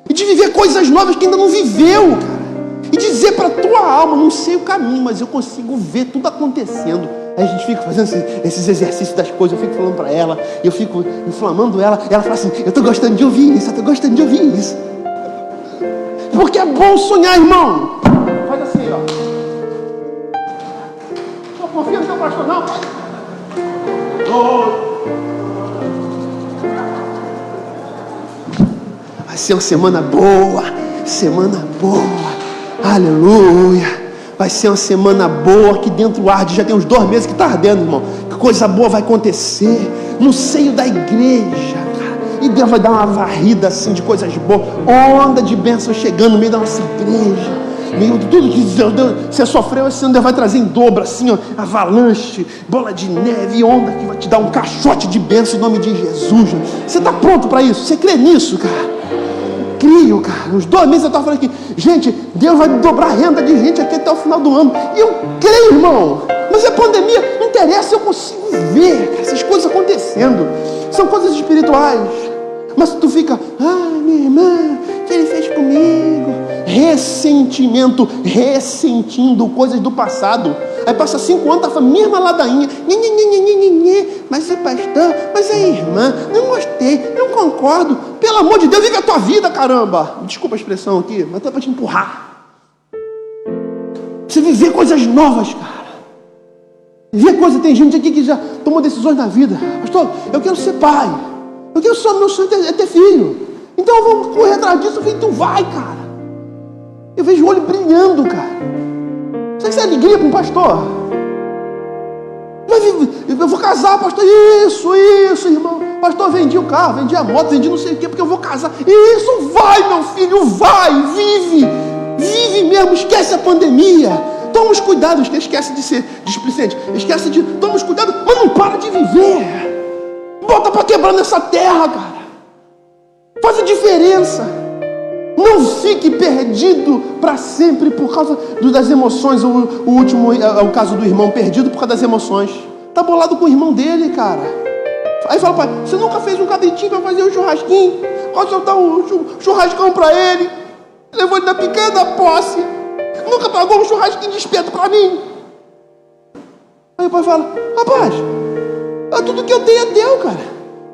E de viver coisas novas que ainda não viveu, cara. E dizer para a tua alma, não sei o caminho, mas eu consigo ver tudo acontecendo. Aí a gente fica fazendo esses exercícios das coisas, eu fico falando para ela, eu fico inflamando ela, ela fala assim, eu estou gostando de ouvir isso, eu estou gostando de ouvir isso. Porque é bom sonhar, irmão. Faz assim, ó. Não confia no teu pastor, não. Vai ser uma semana boa. Aleluia. Vai ser uma semana boa. Aqui dentro arde. Já tem uns 2 meses que está ardendo, irmão. Que coisa boa vai acontecer no seio da igreja. E Deus vai dar uma varrida assim de coisas boas. Onda de bênção chegando no meio da nossa igreja. Meio de tudo que você sofreu esse ano, Deus vai trazer em dobro assim, ó, avalanche, bola de neve, onda que vai te dar um caixote de bênção em nome de Jesus. Você está pronto para isso? Você crê nisso, cara? Crio, cara. Uns 2 meses eu estava falando aqui, gente, Deus vai dobrar a renda de gente aqui até o final do ano. E eu creio, irmão. Mas a pandemia não interessa, eu consigo ver, cara, essas coisas acontecendo. São coisas espirituais. Mas tu fica, minha irmã, o que ele fez comigo? Ressentimento, ressentindo coisas do passado. Aí passa 5 anos, tá a mesma ladainha. Mas é pastor, mas é irmã, não gostei, não concordo. Pelo amor de Deus, vive a tua vida, caramba. Desculpa a expressão aqui, mas é pra te empurrar. Você viver coisas novas, cara. Viver coisas, tem gente aqui que já tomou decisões na vida. Pastor, eu quero ser pai. Eu quero só, meu sonho é ter filho. Então eu vou correr atrás disso. Eu falei, tu vai, cara. Eu vejo o olho brilhando, cara. Sabe que isso é alegria para um pastor? Eu vou casar, pastor. Isso, irmão. Pastor, vendi o carro, vendi a moto, vendi não sei o quê, porque eu vou casar. Isso, vai, meu filho, vai, vive. Vive mesmo, esquece a pandemia. Toma os cuidados, esquece de ser displicente. Toma os cuidados, mas não para de viver. Bota para quebrar nessa terra, cara. Faz a diferença. Não fique perdido para sempre por causa das emoções. O último é o caso do irmão perdido por causa das emoções. Tá bolado com o irmão dele, cara. Aí fala, pai, você nunca fez um cabritinho para fazer um churrasquinho? Pode soltar um churrascão para ele. Levou ele na pequena posse. Nunca pagou um churrasquinho de espeto para mim. Aí o pai fala, rapaz, tudo que eu tenho é teu, cara.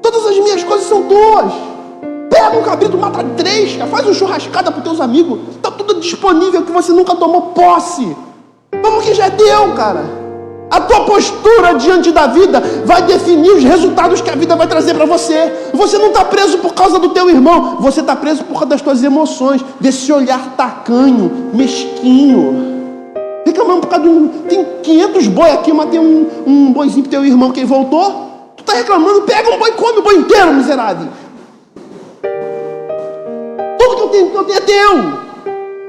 Todas as minhas coisas são tuas. Pega um cabrito, mata 3, cara. Faz uma churrascada para os teus amigos. Tá tudo disponível que você nunca tomou posse. Vamos que já é teu, cara. A tua postura diante da vida vai definir os resultados que a vida vai trazer para você. Você não está preso por causa do teu irmão. Você está preso por causa das tuas emoções. Desse olhar tacanho, mesquinho. Reclamando por causa de tem 500 boi aqui, mas tem um boizinho pro teu irmão que voltou. Tu tá reclamando, pega um boi e come o boi inteiro, miserável. Tudo que eu tenho é teu.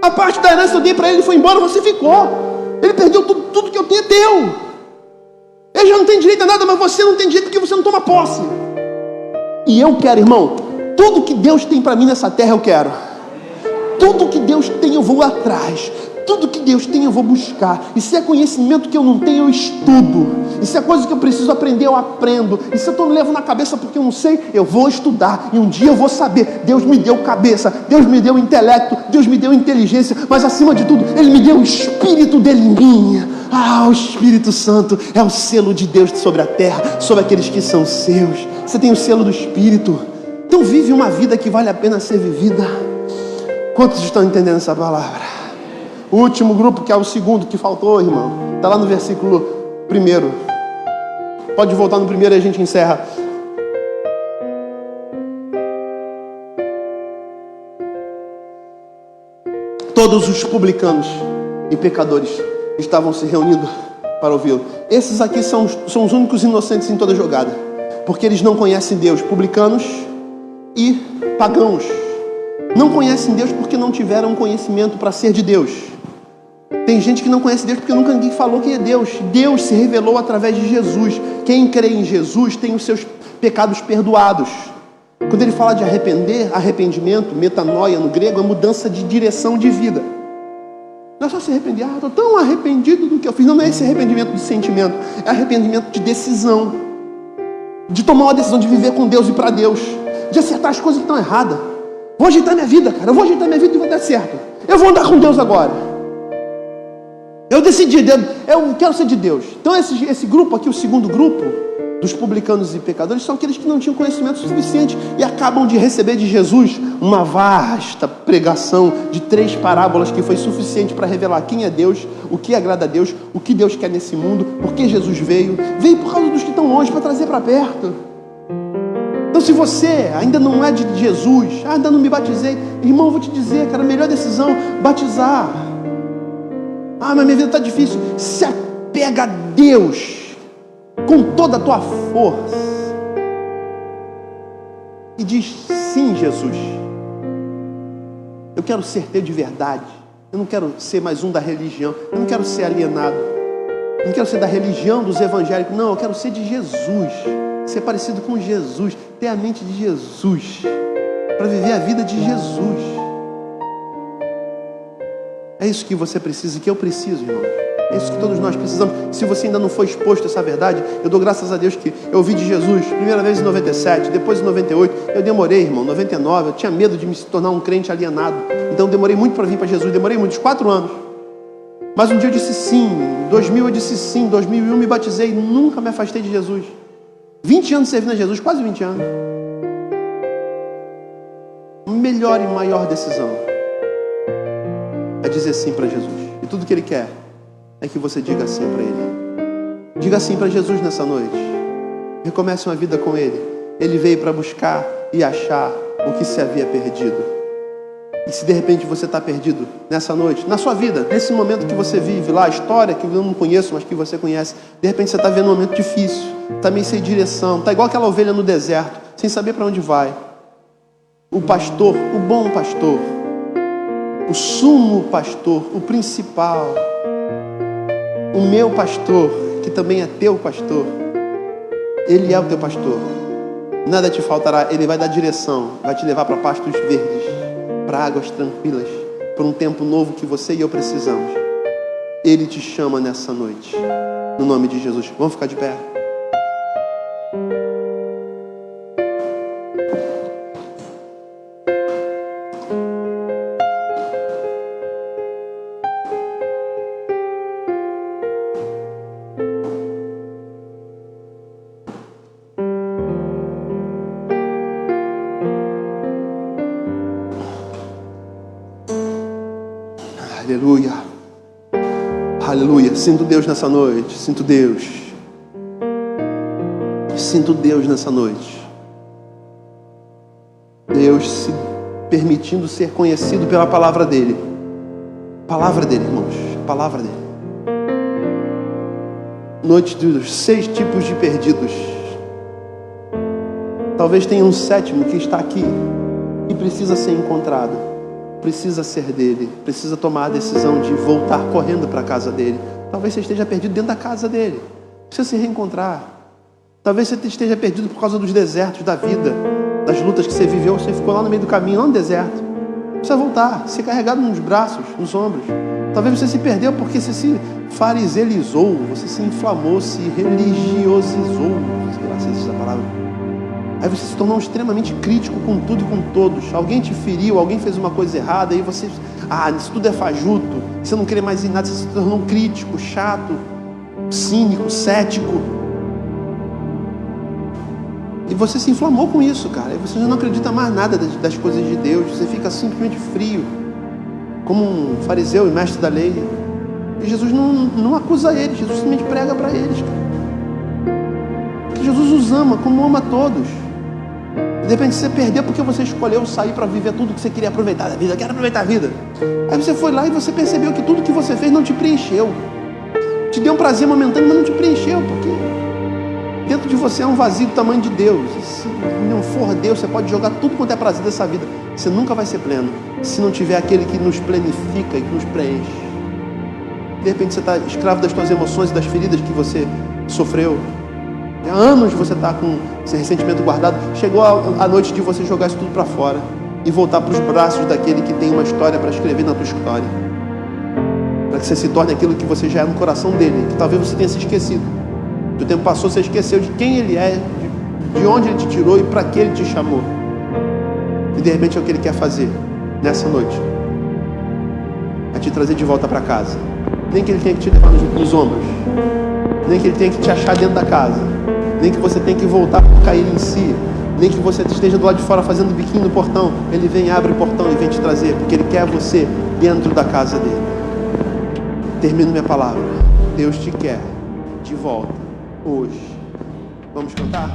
A parte da herança eu dei para ele, foi embora, você ficou. Ele perdeu tudo que eu tenho é teu. Ele já não tem direito a nada, mas você não tem direito porque você não toma posse. E eu quero, irmão, tudo que Deus tem para mim nessa terra eu quero. Tudo que Deus tem eu vou atrás. Tudo que Deus tem eu vou buscar. E se é conhecimento que eu não tenho, eu estudo. E se é coisa que eu preciso aprender, eu aprendo. E se eu estou me levando na cabeça porque eu não sei, eu vou estudar. E um dia eu vou saber. Deus me deu cabeça, Deus me deu intelecto, Deus me deu inteligência. Mas acima de tudo, Ele me deu o Espírito dele em mim. O Espírito Santo é o selo de Deus sobre a terra, sobre aqueles que são seus. você tem o selo do Espírito. Então vive uma vida que vale a pena ser vivida. Quantos estão entendendo essa palavra? O último grupo, que é o segundo que faltou, irmão, está lá no versículo 1. Pode voltar no primeiro e a gente encerra. Todos os publicanos e pecadores estavam se reunindo para ouvi-lo. Esses aqui são os únicos inocentes em toda a jogada, porque eles não conhecem Deus. Publicanos e pagãos não conhecem Deus porque não tiveram conhecimento para ser de Deus. Tem gente que não conhece Deus porque nunca ninguém falou quem é Deus. Deus se revelou através de Jesus. Quem crê em Jesus tem os seus pecados perdoados. Quando ele fala de arrependimento, metanoia no grego, é mudança de direção de vida. Não é só se arrepender, estou tão arrependido do que eu fiz. Não é esse arrependimento de sentimento, é arrependimento de decisão. De tomar uma decisão de viver com Deus e para Deus. De acertar as coisas que estão erradas. Vou ajeitar minha vida, cara. Eu vou ajeitar minha vida e vai dar certo. Eu vou andar com Deus agora. Eu decidi, eu quero ser de Deus. Então esse grupo aqui, o segundo grupo, dos publicanos e pecadores, são aqueles que não tinham conhecimento suficiente e acabam de receber de Jesus uma vasta pregação de 3 parábolas que foi suficiente para revelar quem é Deus, o que agrada a Deus, o que Deus quer nesse mundo, por que Jesus veio por causa dos que estão longe, para trazer para perto. Então se você ainda não é de Jesus, ainda não me batizei, irmão, eu vou te dizer, cara, a melhor decisão, batizar. Mas minha vida está difícil. Se apega a Deus com toda a tua força e diz: sim, Jesus, eu quero ser teu de verdade. Eu não quero ser mais um da religião. Eu não quero ser alienado. Eu não quero ser da religião dos evangélicos. Não, eu quero ser de Jesus, ser parecido com Jesus, ter a mente de Jesus, para viver a vida de Jesus. É isso que você precisa e que eu preciso, irmão. É isso que todos nós precisamos. Se você ainda não foi exposto a essa verdade, eu dou graças a Deus que eu ouvi de Jesus, primeira vez em 97, depois em 98. Eu demorei, irmão, 99. Eu tinha medo de me tornar um crente alienado. Então eu demorei muito para vir para Jesus. Demorei muitos 4 anos. Mas um dia eu disse sim. Em 2000 eu disse sim. Em 2001 me batizei. Nunca me afastei de Jesus. 20 anos servindo a Jesus, quase 20 anos. A melhor e maior decisão é dizer sim para Jesus. E tudo que Ele quer é que você diga sim para Ele. Diga sim para Jesus nessa noite. Recomece uma vida com Ele. Ele veio para buscar e achar o que se havia perdido. E se de repente você está perdido nessa noite, na sua vida, nesse momento que você vive lá, a história que eu não conheço, mas que você conhece, de repente você está vendo um momento difícil, está meio sem direção, está igual aquela ovelha no deserto, sem saber para onde vai. O pastor, o bom pastor, o sumo pastor, o principal, o meu pastor, que também é teu pastor, Ele é o teu pastor. Nada te faltará. Ele vai dar direção, vai te levar para pastos verdes, para águas tranquilas, para um tempo novo que você e eu precisamos. Ele te chama nessa noite, no nome de Jesus. Vamos ficar de pé? Aleluia, aleluia. Sinto Deus nessa noite, sinto Deus nessa noite. Deus se permitindo ser conhecido pela palavra dEle. Palavra dEle, irmãos, palavra dEle. Noite dos 6 tipos de perdidos. Talvez tenha um 7º que está aqui e precisa ser encontrado. Precisa ser dele, precisa tomar a decisão de voltar correndo para a casa dele. Talvez você esteja perdido dentro da casa dele, precisa se reencontrar. Talvez você esteja perdido por causa dos desertos da vida, das lutas que você viveu, você ficou lá no meio do caminho, lá no deserto. Precisa voltar, ser carregado nos braços, nos ombros. Talvez você se perdeu porque você se fariseizou, você se inflamou, se religiosizou, graças a essa palavra. Aí você se tornou extremamente crítico com tudo e com todos. Alguém te feriu, alguém fez uma coisa errada, aí você, isso tudo é fajuto. Você não queria mais ir nada, você se tornou crítico, chato, cínico, cético. E você se inflamou com isso, cara. E você já não acredita mais nada das coisas de Deus. Você fica simplesmente frio, como um fariseu e mestre da lei. E Jesus não acusa eles, Jesus simplesmente prega para eles, cara. Que Jesus os ama, como ama todos. E de repente você perdeu porque você escolheu sair para viver tudo que você queria aproveitar da vida. Eu quero aproveitar a vida. Aí você foi lá e você percebeu que tudo que você fez não te preencheu. Te deu um prazer momentâneo, mas não te preencheu, porque dentro de você é um vazio do tamanho de Deus. E se não for Deus, você pode jogar tudo quanto é prazer dessa vida. Você nunca vai ser pleno, se não tiver aquele que nos planifica e que nos preenche. De repente você está escravo das suas emoções e das feridas que você sofreu. Há anos você está com esse ressentimento guardado. Chegou a noite de você jogar isso tudo para fora e voltar para os braços daquele que tem uma história para escrever na tua história. Para que você se torne aquilo que você já é no coração dele, que talvez você tenha se esquecido. O tempo passou, você esqueceu de quem ele é, de onde ele te tirou e para que ele te chamou. E de repente é o que ele quer fazer nessa noite. É te trazer de volta para casa. Nem que ele tenha que te levar nos ombros. Nem que ele tenha que te achar dentro da casa. Nem que você tenha que voltar para cair em si. Nem que você esteja do lado de fora fazendo biquinho no portão. Ele vem, abre o portão e vem te trazer, porque ele quer você dentro da casa dele. Termino minha palavra. Deus te quer de volta hoje. Vamos cantar?